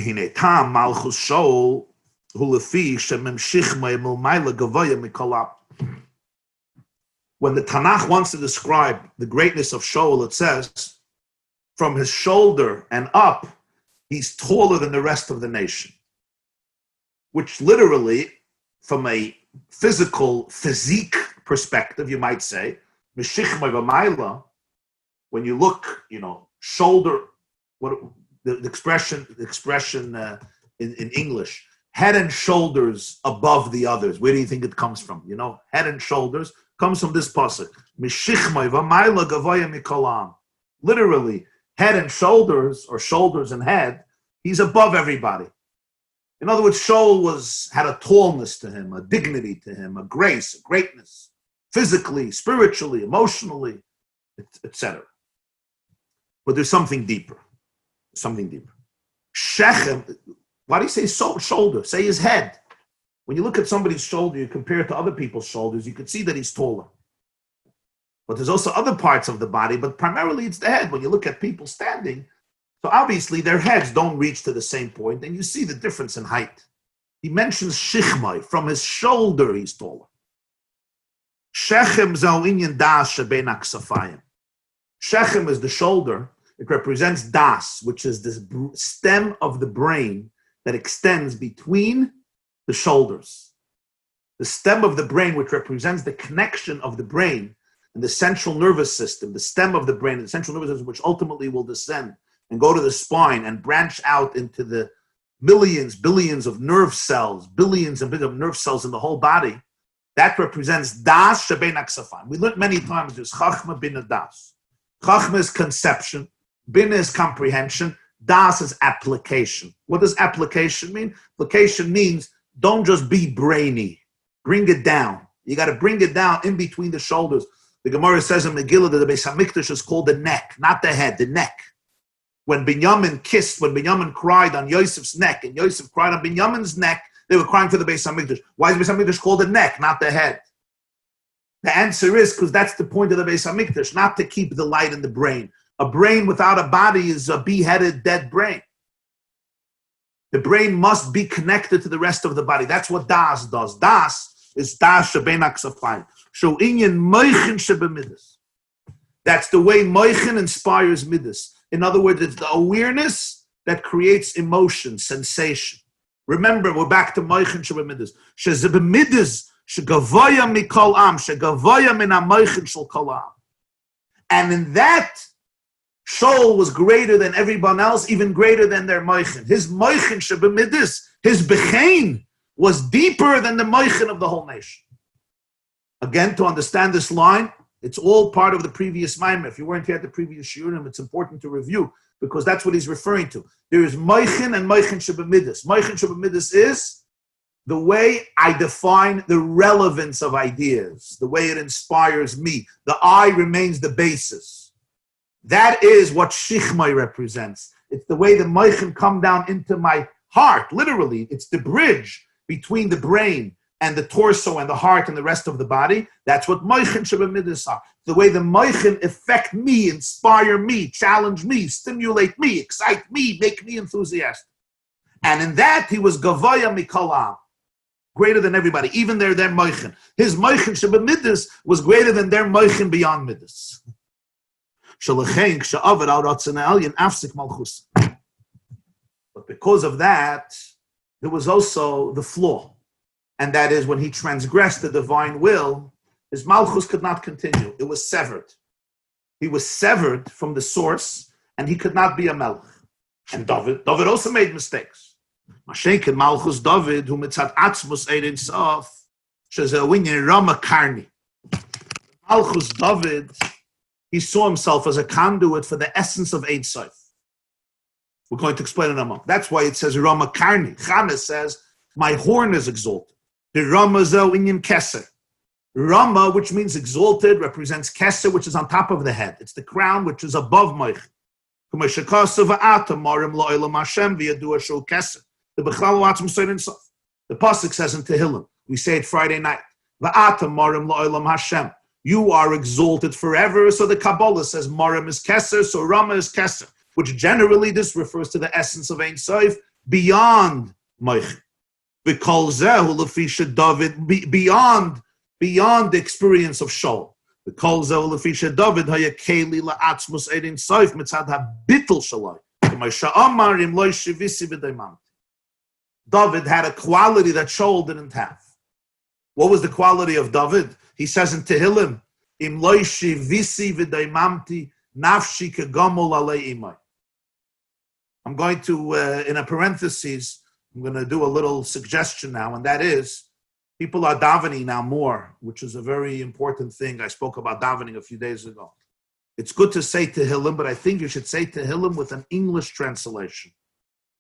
Hine Tam Malchus Shaul When the Tanakh wants to describe the greatness of Shaul, it says, from his shoulder and up, he's taller than the rest of the nation. Which literally, from a physique perspective, you might say, Meshichmai v'mayla, when you look, shoulder, what the expression in English, head and shoulders above the others. Where do you think it comes from? Head and shoulders comes from this pasuk. Meshichmai v'mayla gavoya mikolam. Literally, head and shoulders, or shoulders and head, he's above everybody. In other words, Shaul had a tallness to him, a dignity to him, a grace, a greatness, physically, spiritually, emotionally, etc. But there's something deeper. Shechem, why do you say shoulder? Say his head. When you look at somebody's shoulder, you compare it to other people's shoulders, you can see that he's taller. But there's also other parts of the body, but primarily it's the head. When you look at people standing, so obviously their heads don't reach to the same point, and you see the difference in height. He mentions Shichmai, from his shoulder he's taller. Shechem zauinyan das shebein aksafayim. Shechem is the shoulder. It represents das, which is this stem of the brain that extends between the shoulders. The stem of the brain, which represents the connection of the brain and the central nervous system, the stem of the brain and the central nervous system, which ultimately will descend and go to the spine and branch out into the billions of nerve cells, billions and billions of nerve cells in the whole body. That represents das shebein aksafayim. We learned many times there's chachma bina das. Chachma is conception, bina is comprehension, das is application. What does application mean? Application means don't just be brainy. Bring it down. You got to bring it down in between the shoulders. The Gemara says in Megillah that the Beis HaMikdash is called the neck, not the head, the neck. When Binyamin cried on Yosef's neck, and Yosef cried on Binyamin's neck, they were crying for the Beis HaMikdash. Why is the Beis HaMikdash called the neck, not the head? The answer is because that's the point of the Beis HaMikdash, not to keep the light in the brain. A brain without a body is a beheaded, dead brain. The brain must be connected to the rest of the body. That's what das does. Das is das shebein aksafayim. So inyan moichin shebemidas. That's the way moichin inspires midas. In other words, it's the awareness that creates emotion, sensation. Remember, we're back to moichin shebemidas. Shezebemidas shegavoya mikol am shegavoya min hamoichin shel kol am. And in that, Shaul was greater than everyone else, even greater than their moichin. His moichin shebemidas, his bechein, was deeper than the moichin of the whole nation. Again, to understand this line, it's all part of the previous Maamar. If you weren't here at the previous shiurim, it's important to review because that's what he's referring to. There is moichin and moichin shebemidas. Moichin shebemidas is the way I define the relevance of ideas, the way it inspires me. The I remains the basis. That is what shichmai represents. It's the way the moichin come down into my heart. Literally, it's the bridge between the brain and the torso and the heart and the rest of the body. That's what moichin shebemidas are. The way the moichin affect me, inspire me, challenge me, stimulate me, excite me, make me enthusiastic. And in that, he was gavoya mikol am, greater than everybody, even their moichin. His moichin shebemidas was greater than their moichin beyond midas. But because of that, there was also the flaw. And that is when he transgressed the divine will, his malchus could not continue. It was severed. He was severed from the source, and he could not be a melech. And David also made mistakes. Mashenken malchus David, who mitzat atzmus eidin sof, shezewinyan rama karni. Malchus David, he saw himself as a conduit for the essence of Ein Sof. We're going to explain in a moment. That's why it says rama karni. Chanes says, my horn is exalted. The Rama zel inyan keser. Rama, which means exalted, represents keser, which is on top of the head. It's the crown, which is above moich. The pasuk says in Tehillim, we say it Friday night. You are exalted forever. So the Kabbalah says Maram is keser, so Rama is keser, which generally this refers to the essence of Ein Sof beyond moich. Because David beyond the experience of Shaul. Because David hayakeli la'atzmus eidin soif mitzad habitul shalai. David had a quality that Shaul didn't have. What was the quality of David? He says in Tehillim, Im loishi visi v'daimamti nafshi kegamol alei imai. I'm going to, in a parenthesis, I'm going to do a little suggestion now, and that is, people are davening now more, which is a very important thing. I spoke about davening a few days ago. It's good to say Tehillim, but I think you should say Tehillim with an English translation.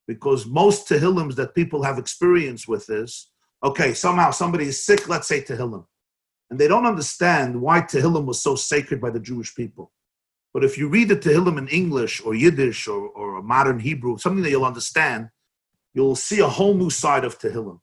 Because most Tehillims that people have experience with is, okay, somehow somebody is sick, let's say Tehillim. And they don't understand why Tehillim was so sacred by the Jewish people. But if you read the Tehillim in English or Yiddish or modern Hebrew, something that you'll understand, you'll see a whole new side of Tehillim.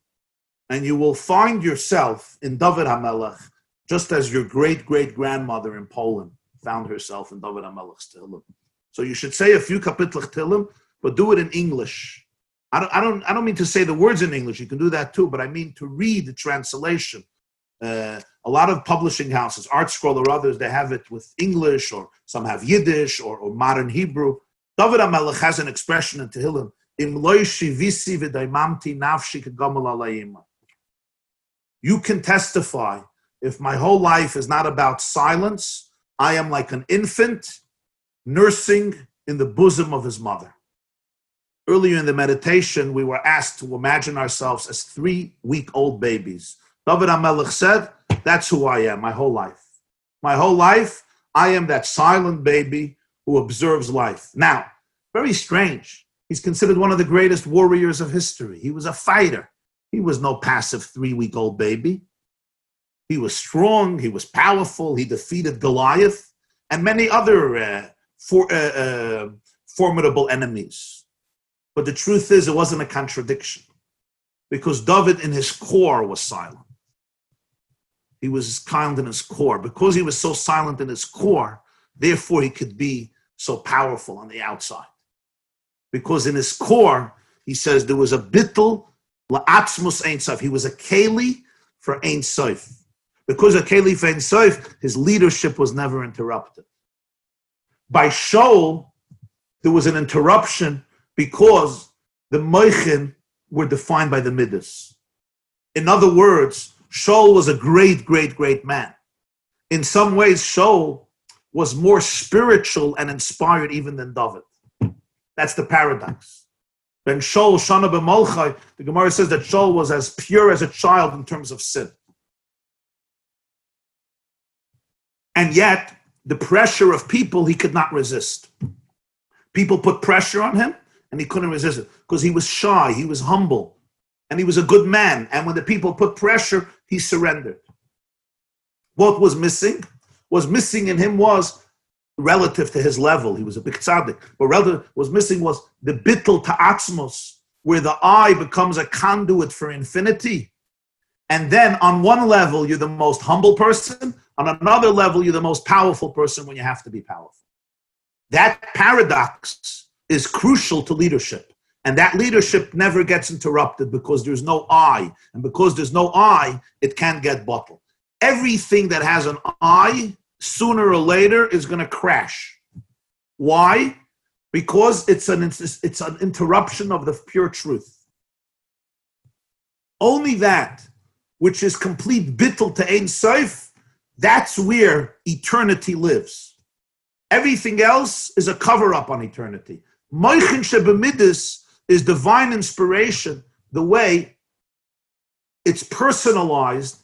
And you will find yourself in David HaMelech, just as your great-great-grandmother in Poland found herself in David HaMelech's Tehillim. So you should say a few kapitlach Tehillim, but do it in English. I don't mean to say the words in English. You can do that too, but I mean to read the translation. A lot of publishing houses, Art Scroll or others, they have it with English, or some have Yiddish or modern Hebrew. David HaMelech has an expression in Tehillim, Im lo shivisi v'daimamti nafshi kegamol alei imai. You can testify, if my whole life is not about silence, I am like an infant nursing in the bosom of his mother. Earlier in the meditation, we were asked to imagine ourselves as 3-week-old babies. David HaMelech said, that's who I am, my whole life. My whole life, I am that silent baby who observes life. Now, very strange. He's considered one of the greatest warriors of history. He was a fighter. He was no passive 3-week-old baby. He was strong. He was powerful. He defeated Goliath and many other formidable enemies. But the truth is, it wasn't a contradiction, because David in his core was silent. He was silent in his core. Because he was so silent in his core, therefore he could be so powerful on the outside. Because in his core, he says there was a bittul la'atzmus ein sof. He was a keli for ein sof. Because a keli for ein sof, his leadership was never interrupted. By Shaul, there was an interruption because the moichin were defined by the midas. In other words, Shaul was a great, great, great man. In some ways, Shaul was more spiritual and inspired even than David. That's the paradox. When Shaul, Shana b'Molchai, the Gemara says that Shaul was as pure as a child in terms of sin. And yet, the pressure of people he could not resist. People put pressure on him, and he couldn't resist it because he was shy, he was humble, and he was a good man. And when the people put pressure, he surrendered. What was missing? Was missing in him was, relative to his level, he was a big tzaddik, but relative was missing was the bittul ta'atzmos, where the I becomes a conduit for infinity. And then on one level, you're the most humble person. On another level, you're the most powerful person when you have to be powerful. That paradox is crucial to leadership. And that leadership never gets interrupted because there's no I. And because there's no I, it can't get bottled. Everything that has an I, sooner or later, is going to crash. Why? Because it's an interruption of the pure truth. Only that which is complete bittul to Ein Sof, that's where eternity lives. Everything else is a cover-up on eternity. Moichin shebemidus is divine inspiration, the way it's personalized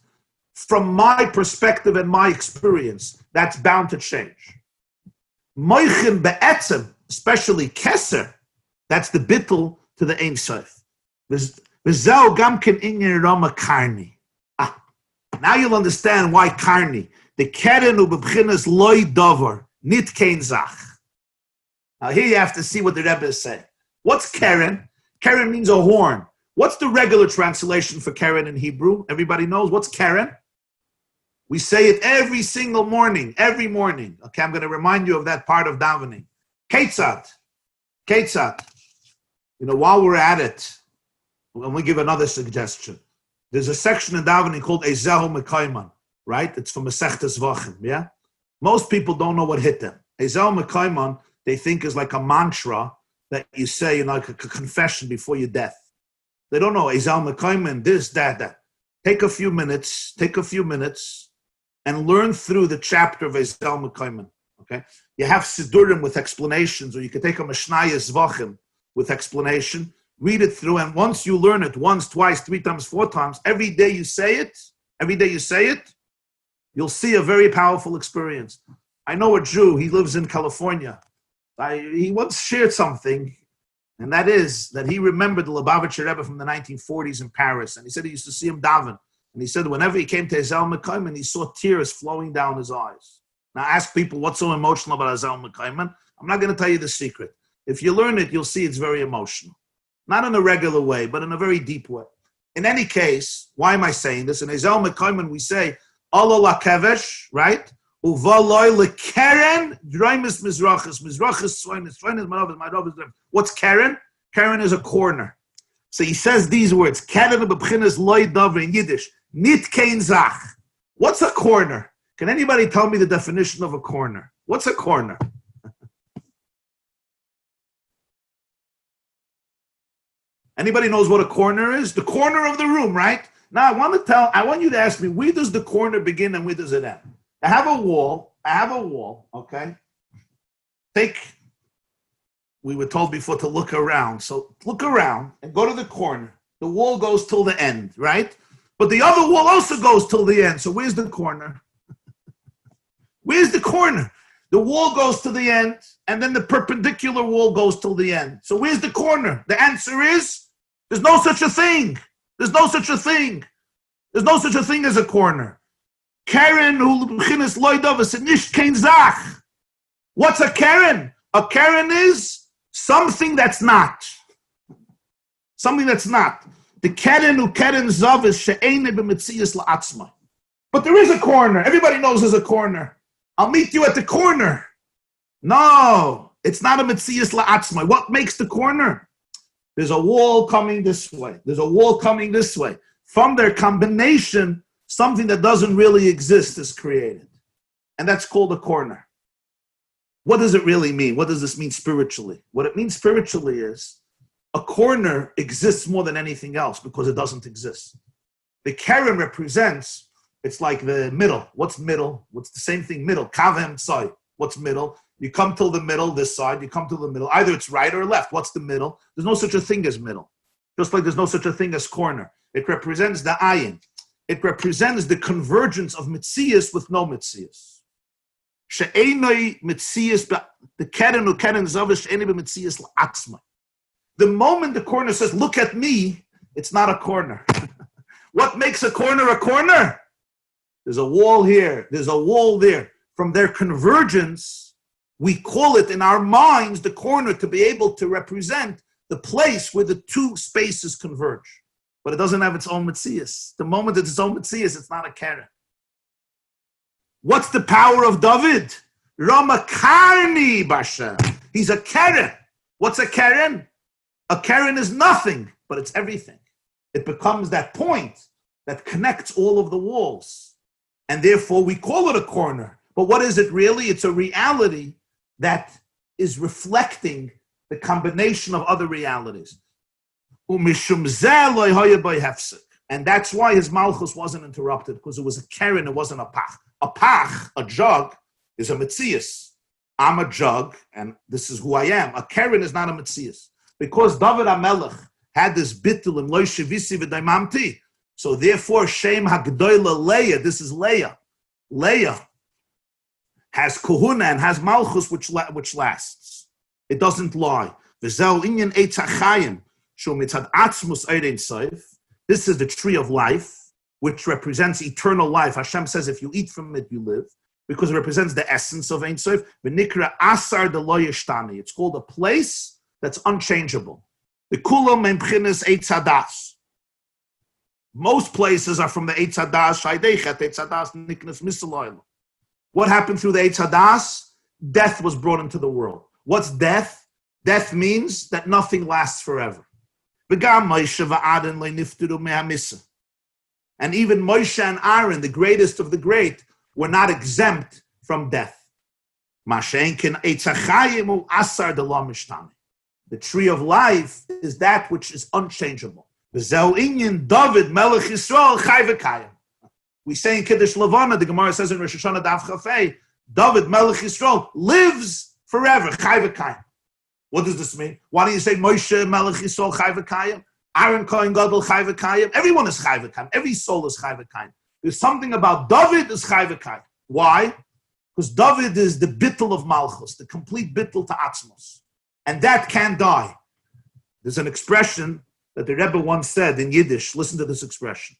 from my perspective and my experience. That's bound to change. Moichin be'etzem, especially keser, that's the bittul to the Ein Sof. V'zeu gamken inyan rama karni. Now you'll understand why karni. The keren u b'bchinas loy dover, nit kein zach. Now here you have to see what the Rebbe is saying. What's keren? Keren means a horn. What's the regular translation for keren in Hebrew? Everybody knows. What's keren? We say it every single morning, every morning. Okay, I'm going to remind you of that part of davening. Ketzat. Ketzat. You know, while we're at it, let me give another suggestion. There's a section in davening called Ezehu Mekayman, right? It's from Masechtas Vachim, yeah? Most people don't know what hit them. Ezehu Mekayman, they think is like a mantra that you say, you know, like a confession before your death. They don't know Ezehu Mekayman, this, that. Take a few minutes and learn through the chapter of Ezel Mekayman. Okay, you have Sidurim with explanations, or you could take a Mishnaya Zvachim with explanation, read it through, and once you learn it once, twice, 3 times, 4 times, every day you say it, you'll see a very powerful experience. I know a Jew, he lives in California. He once shared something, and that is that he remembered the Lubavitcher Rebbe from the 1940s in Paris, and he said he used to see him daven. And he said whenever he came to Ezel Mekayman, he saw tears flowing down his eyes. Now ask people what's so emotional about Ezel Mekayman. I'm not going to tell you the secret. If you learn it, you'll see it's very emotional. Not in a regular way, but in a very deep way. In any case, why am I saying this? In Ezel Mekayman we say, Alo lakevesh, right? Uvaloi lekeren, draimis mizrachis, mizrachis soinis, soinis maravis, maravis. What's keren? Keren is a corner. So he says these words, keren b'bchinas loy davar in Yiddish, nit kein zach. What's a corner? Can anybody tell me the definition of a corner? What's a corner? Anybody knows what a corner is? The corner of the room, right? Now I want you to ask me, where does the corner begin and where does it end? I have a wall, okay? We were told before to look around. So look around and go to the corner. The wall goes till the end, right? But the other wall also goes till the end. So where's the corner? Where's the corner? The wall goes to the end, and then the perpendicular wall goes till the end. So where's the corner? The answer is, there's no such a thing. There's no such a thing. There's no such a thing as a corner. Karen, what's a Karen? A Karen is something that's not. Something that's not. The Karen who Karen Zav is she'ene b'metzias la'atzma. But there is a corner. Everybody knows there's a corner. I'll meet you at the corner. No, it's not a metzias la'atzma. What makes the corner? There's a wall coming this way. There's a wall coming this way. From their combination, something that doesn't really exist is created. And that's called a corner. What does it really mean? What does this mean spiritually? What it means spiritually is a corner exists more than anything else because it doesn't exist. The Karen represents, it's like the middle. What's middle? What's the same thing? Middle. Kavem side. What's middle? You come till the middle, this side. You come till the middle. Either it's right or left. What's the middle? There's no such a thing as middle. Just like there's no such a thing as corner. It represents the ayin. It represents the convergence of mitzias with no mitzias. She'enoi mitzias, the keren u keren zavish she'enoi b'mitzias la'atzma. The moment the corner says, look at me, it's not a corner. What makes a corner a corner? There's a wall here. There's a wall there. From their convergence, we call it in our minds the corner to be able to represent the place where the two spaces converge. But it doesn't have its own metzias. The moment it's its own metzias, it's not a keren. What's the power of David? Ramakarni Basha. He's a keren. What's a keren? A keren is nothing, but it's everything. It becomes that point that connects all of the walls. And therefore, we call it a corner. But what is it really? It's a reality that is reflecting the combination of other realities. And that's why his malchus wasn't interrupted, because it was a keren, it wasn't a pach. A pach, a jug, is a metzias. I'm a jug, and this is who I am. A keren is not a metzias. Because David HaMelech had this bittul in loy shevisi v'daimamti, so therefore Shem HaGdoila Leah, this is Leah. Leah has kohuna and has malchus which lasts. It doesn't lie. V'zel inyan eitz hachayim shu mitzad atzmus erein soif. This is the tree of life, which represents eternal life. Hashem says, if you eat from it, you live, because it represents the essence of Ein Sof. V'nikra asar de lo yishtani. It's called a place that's unchangeable. The kulam membchines eitz hadas. Most places are from the eitz hadas. Shaydechet eitz hadas niknas misalayim. What happened through the eitz hadas? Death was brought into the world. What's death? Death means that nothing lasts forever. And even Moshe and Aaron, the greatest of the great, were not exempt from death. The tree of life is that which is unchangeable. We say in Kiddush Levana, the Gemara says in Rosh Hashanah Daf Chafei, David Melech Yisrael lives forever. Chai v'kayim. What does this mean? Why do you say Moshe Melech Yisrael Chai v'kayim? Aaron Kohen Gadol Chai v'kayim? Everyone is Chai v'kayim. Every soul is Chai v'kayim. There's something about David is Chai v'kayim. Why? Because David is the bittul of Malchus, the complete bittul to Atzmos. And that can't die. There's an expression that the Rebbe once said in Yiddish. Listen to this expression.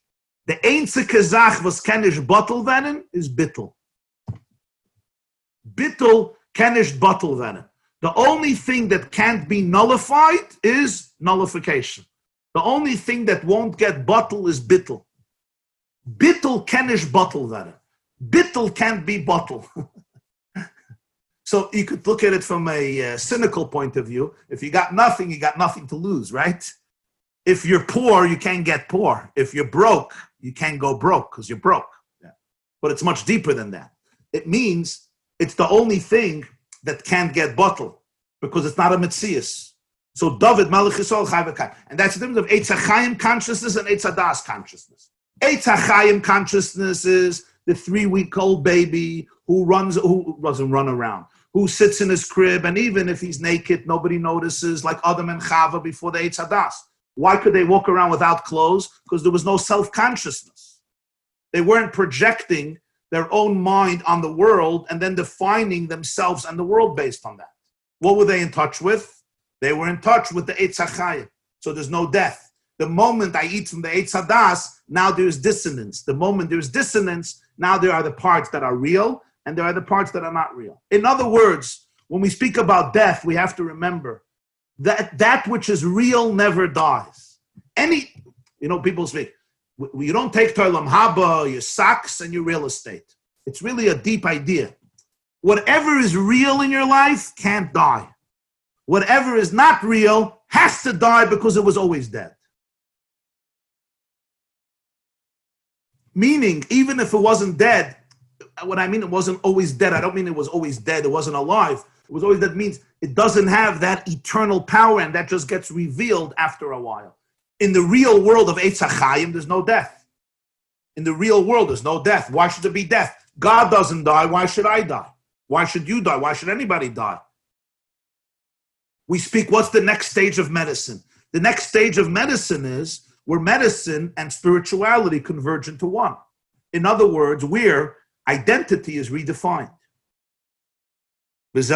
The einzige Zach was kenish bottle werden is bittul. Bittul kenish bottle werden. The only thing that can't be nullified is nullification. The only thing that won't get bottle is bittul. Bittul kenish bottle werden. Bittul can't be bottle. So you could look at it from a cynical point of view. If you got nothing, you got nothing to lose, right? If you're poor, you can't get poor. If you're broke, you can't go broke because you're broke. Yeah. But it's much deeper than that. It means it's the only thing that can't get bottled because it's not a metzius. So David Melech Yisrael Chai v'kayim. And that's the difference of Eitz HaChaim consciousness and Eitz HaDas consciousness. Eitz HaChaim consciousness is the 3-week-old baby who doesn't run around, who sits in his crib, and even if he's naked, nobody notices, like Adam and Chava before the Eitz HaDas. Why could they walk around without clothes? Because there was no self-consciousness. They weren't projecting their own mind on the world and then defining themselves and the world based on that. What were they in touch with? They were in touch with the Eitz HaChayim. So there's no death. The moment I eat from the Eitz HaDas, now there's dissonance. The moment there's dissonance, now there are the parts that are real and there are the parts that are not real. In other words, when we speak about death, we have to remember that which is real never dies. People speak, you don't take Toilam Haba, your socks, and your real estate. It's really a deep idea. Whatever is real in your life can't die. Whatever is not real has to die because it was always dead. Meaning, even if it wasn't dead, what I mean, it wasn't always dead. I don't mean it was always dead. It wasn't alive. It was always dead means it doesn't have that eternal power, and that just gets revealed after a while. In the real world of Eitz HaChayim, there's no death. In the real world, there's no death. Why should there be death? God doesn't die. Why should I die? Why should you die? Why should anybody die? We speak, what's the next stage of medicine? The next stage of medicine is where medicine and spirituality converge into one. In other words, where identity is redefined. That's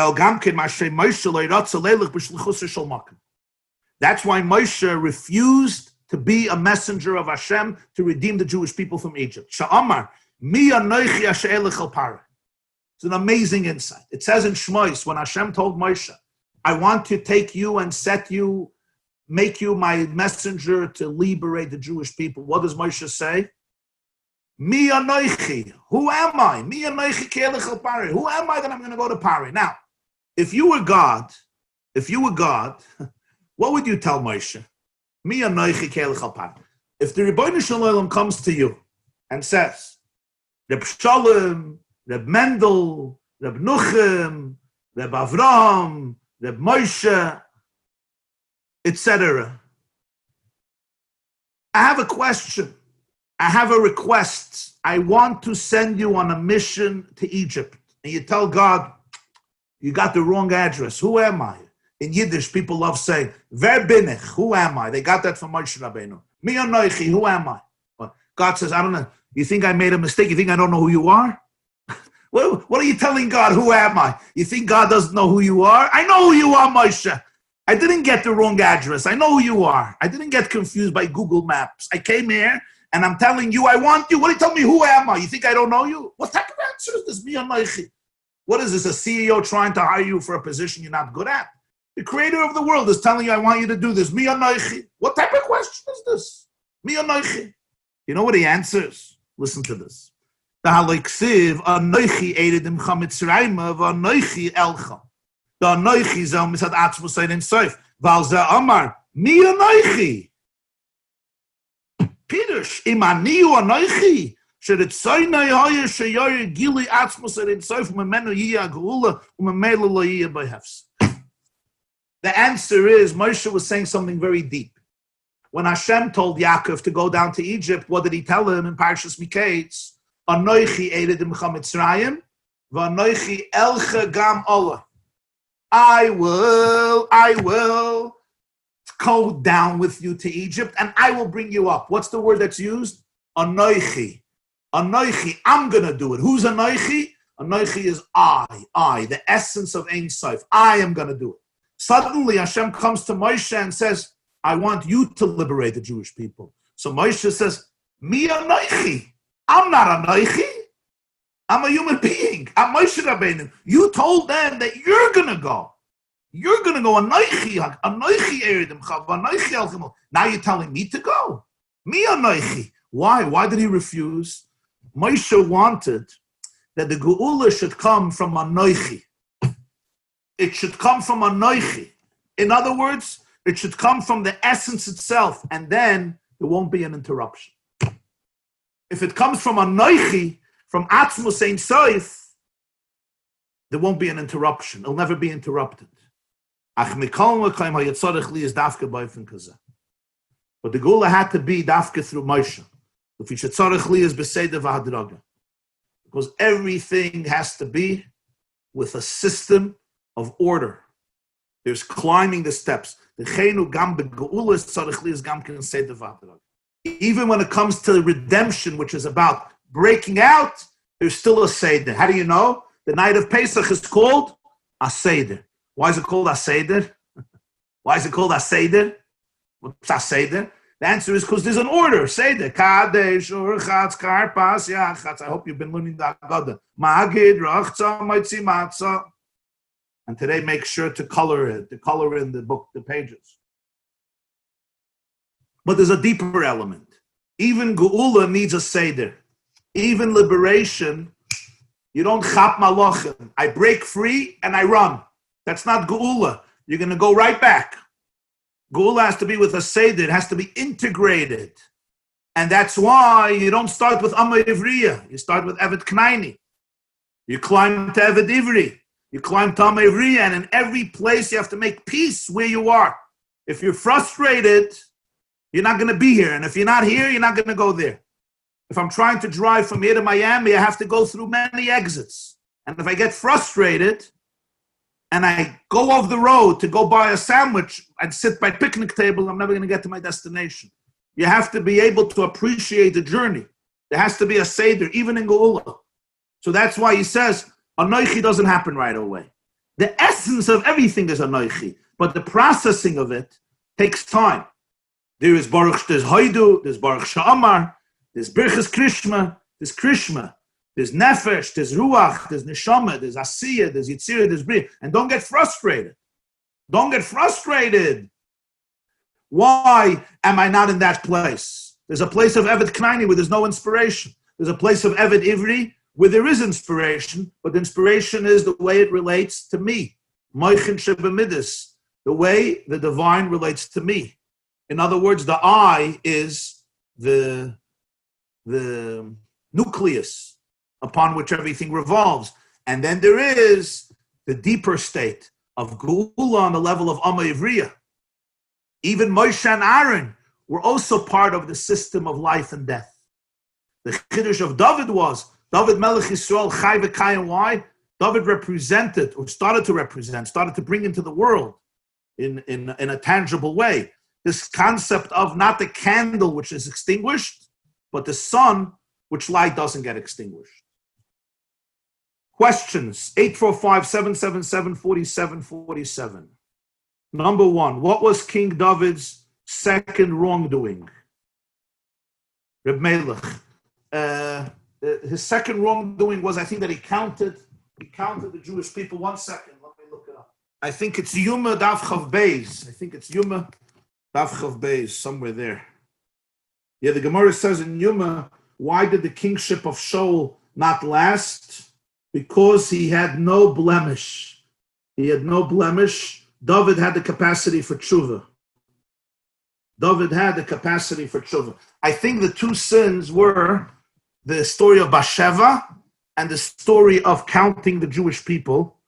why Moshe refused to be a messenger of Hashem to redeem the Jewish people from Egypt. Sha'amar, mi anochi ha'she'elech al parah. It's an amazing insight. It says in Shmois, when Hashem told Moshe, I want to take you and make you my messenger to liberate the Jewish people. What does Moshe say? Mi anochi, who am I? Mi anochi ke'elech al parah. Who am I that I'm going to go to Parah? Now, if you were God, what would you tell Moshe? Mi anochi ke'elech al parah. If the Rebbeinu Shalom comes to you and says, Reb Shalom, Reb Mendel, Reb Nuchem, Reb Avram, Reb Moshe, etc. I have a question. I have a request. I want to send you on a mission to Egypt. And you tell God, you got the wrong address. Who am I? In Yiddish, people love saying, Wer bin ich? Who am I? They got that from Moshe Rabbeinu. Mi anochi, who am I? Well, God says, I don't know. You think I made a mistake? You think I don't know who you are? What are you telling God? Who am I? You think God doesn't know who you are? I know who you are, Moshe. I didn't get the wrong address. I know who you are. I didn't get confused by Google Maps. I came here and I'm telling you, I want you. What do you tell me? Who am I? You think I don't know you? What type of answer is this? Mi anochi. What is this? A CEO trying to hire you for a position you're not good at? The creator of the world is telling you, I want you to do this. Mi anochi. What type of question is this? Mi anochi. You know what he answers? Listen to this. The haliksiv anochi eredim chamitzrayma v'anochi elcha. The anochi zel misad atzmus ein soif. Val ze amar mi anochi. Pirush imaniu anochi. Sheritzaynai hoye sheyoyer gili atzmus ein soif memenu yiyah geula umemela lo yiyah behefs. The answer is Moshe was saying something very deep. When Hashem told Yaakov to go down to Egypt, what did he tell him in Parshas Miketz? Anoichi eredimcha Mitzrayim, v'anoichi elcha gam ola. I will go down with you to Egypt, and I will bring you up. What's the word that's used? Anoichi. Anoichi, I'm going to do it. Who's Anoichi? Anoichi is I, the essence of Ein Sof. I am going to do it. Suddenly, Hashem comes to Moshe and says, I want you to liberate the Jewish people. So Moshe says, Mi Anoichi. I'm not Anoichi. I'm a human being. I'm Moshe Rabbeinu. You told them that you're going to go. You're going to go. Anoichi eredim chav, anoichi elchim. Now you're telling me to go. Mi Anoichi. Why? Why did he refuse? Moshe wanted that the Geula should come from Anoichi. It should come from Anoichi. In other words, it should come from the essence itself, and then there won't be an interruption. If it comes from Anoichi, from Atzmus Ein Sof, there won't be an interruption. It'll never be interrupted. But the Geula had to be dafka through Moshe. Because everything has to be with a system of order. There's climbing the steps. Even when it comes to redemption, which is about breaking out, there's still a Seder. How do you know? The night of Pesach is called a Seder. Why is it called a Seder? Why is it called a Seder? What's a Seder? The answer is because there's an order. Seder. Kadesh, Urchatz, Karpas, Yachatz. I hope you've been learning the Agada. Magid, Rachza, Moitzi, Matzah. And today make sure to color it, to color in the book, the pages. But there's a deeper element. Even Geula needs a Seder. Even liberation, you don't chap malachim. I break free and I run. That's not Geula. You're going to go right back. Geula has to be with a Seder. It has to be integrated. And that's why you don't start with Amma Ivriya. You start with Evet Knaini. You climb to Evet Ivri. You climb to Amma Ivriya. And in every place you have to make peace where you are. If you're frustrated, you're not going to be here. And if you're not here, you're not going to go there. If I'm trying to drive from here to Miami, I have to go through many exits. And if I get frustrated and I go off the road to go buy a sandwich and sit by picnic table, I'm never going to get to my destination. You have to be able to appreciate the journey. There has to be a Seder, even in Geula. So that's why he says, Anoichi doesn't happen right away. The essence of everything is Anoichi, but the processing of it takes time. There is Baruch, there's Haidu, there's Baruch Sha'amar, there's Birchas Krishma, there's Nefesh, there's Ruach, there's Neshama, there's Asiyah, there's Yitzirah, there's Bria. And don't get frustrated. Don't get frustrated. Why am I not in that place? There's a place of Evet Knaini where there's no inspiration. There's a place of Evet Ivri where there is inspiration, but the inspiration is the way it relates to me. Moichin Shebemidis, the way the divine relates to me. In other words, the I is the nucleus upon which everything revolves. And then there is the deeper state of Geula on the level of Amma Ivriya. Even Moshe and Aaron were also part of the system of life and death. The Chiddush of David was, David Melech Yisrael Chai V'Kayim. Why? David represented, or started to bring into the world in a tangible way, this concept of not the candle which is extinguished, but the sun which light doesn't get extinguished. Questions, 845-777-4747. Number one, what was King David's second wrongdoing? Reb Melech. His second wrongdoing was, I think, that he counted the Jewish people. 1 second, let me look it up. I think it's Yuma Dav Chav Beis. Somewhere there. Yeah, the Gemara says in Yuma, why did the kingship of Shaul not last? Because he had no blemish. David had the capacity for tshuva. I think the two sins were the story of Bathsheba and the story of counting the Jewish people.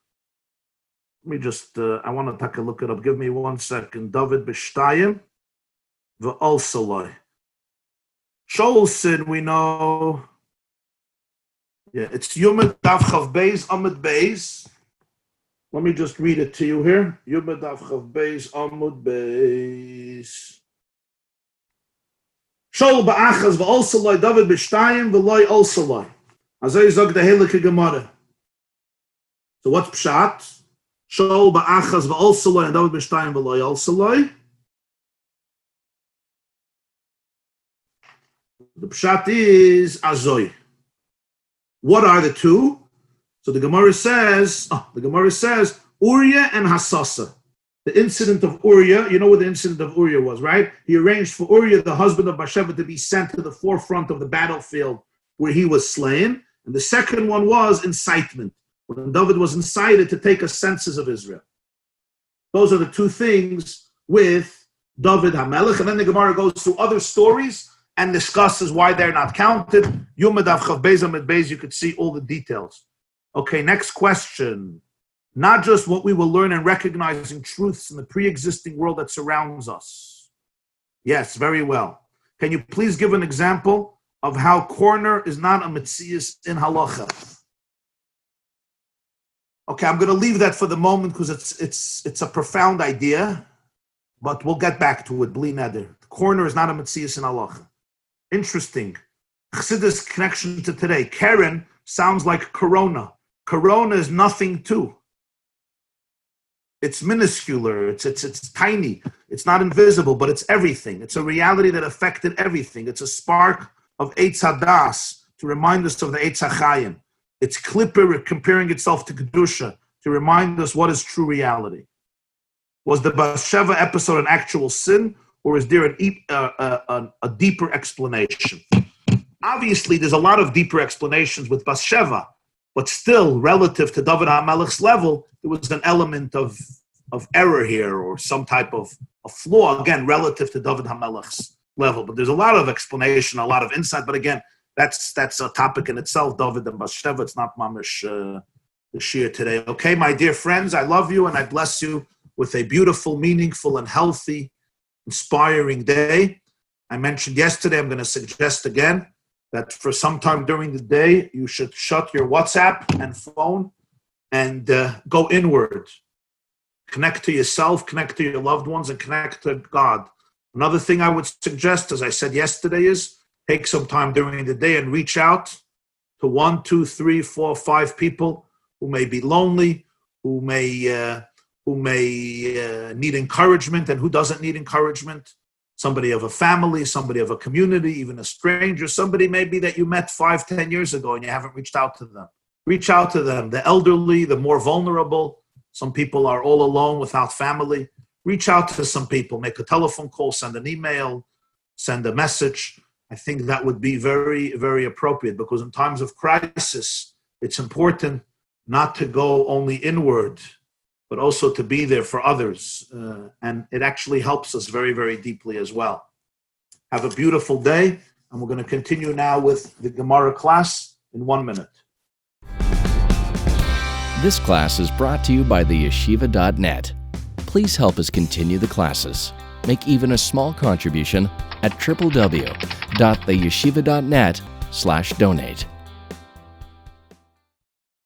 Let me just, I want to take a look it up. Give me 1 second. David B'shtayim v'olsaloi. Shaul's sin, we know, Yeah, it's Yomad Daf Chav Beis Amud Beis. Let me just read it to you here. Yomad Daf Chav Beis Amud Beis. Shaul ba'achaz v'olsaloi David b'shtayim v'loi olsaloi. Azay zog the Helike Gemara. So what's pshat? Shaul ba'achaz v'olsaloi and David b'shtayim v'loi olsaloi. The pshat is azoy. What are the two? So the Gemara says, Uriah and Hassasa. The incident of Uriah, you know what the incident of Uriah was, right? He arranged for Uriah, the husband of Bathsheba, to be sent to the forefront of the battlefield where he was slain. And the second one was incitement, when David was incited to take a census of Israel. Those are the two things with David HaMelech. And then the Gemara goes through other stories and discusses why they're not counted. Yomad Av Chav Beis Amud Beis, you could see all the details. Okay, next question. Not just what we will learn in recognizing truths in the pre-existing world that surrounds us. Yes, very well. Can you please give an example of how corner is not a metzius in halacha? Okay, I'm going to leave that for the moment because it's a profound idea, but we'll get back to it. Bli neder. Corner is not a metzius in halacha. Interesting. Chassidus connection to today. Keren sounds like corona. Corona is nothing too. It's minuscular, it's tiny, it's not invisible, but it's everything. It's a reality that affected everything. It's a spark of Eitz Hadas to remind us of the Eitz HaChayim. It's Klipper comparing itself to Kedusha to remind us what is true reality. Was the Bathsheba episode an actual sin, or is there a deeper explanation? Obviously, there's a lot of deeper explanations with Bathsheba, but still, relative to David HaMelech's level, there was an element of error here or some type of a flaw, again, relative to David HaMelech's level. But there's a lot of explanation, a lot of insight. But again, that's a topic in itself, David and Bathsheba. It's not mamish the shir today. Okay, my dear friends, I love you and I bless you with a beautiful, meaningful, and healthy, inspiring day. I mentioned yesterday, I'm going to suggest again, that for some time during the day, you should shut your WhatsApp and phone and go inward. Connect to yourself, connect to your loved ones, and connect to God. Another thing I would suggest, as I said yesterday, is take some time during the day and reach out to 1, 2, 3, 4, 5 people who may be lonely, who may need encouragement, and who doesn't need encouragement. Somebody of a family, somebody of a community, even a stranger, somebody maybe that you met 5, 10 years ago and you haven't reached out to them. Reach out to them, the elderly, the more vulnerable. Some people are all alone without family. Reach out to some people, make a telephone call, send an email, send a message. I think that would be very, very appropriate, because in times of crisis, it's important not to go only inward, but also to be there for others. And it actually helps us very, very deeply as well. Have a beautiful day, and we're going to continue now with the Gemara class in 1 minute. This class is brought to you by theyeshiva.net. Please help us continue the classes. Make even a small contribution at www.theyeshiva.net/donate.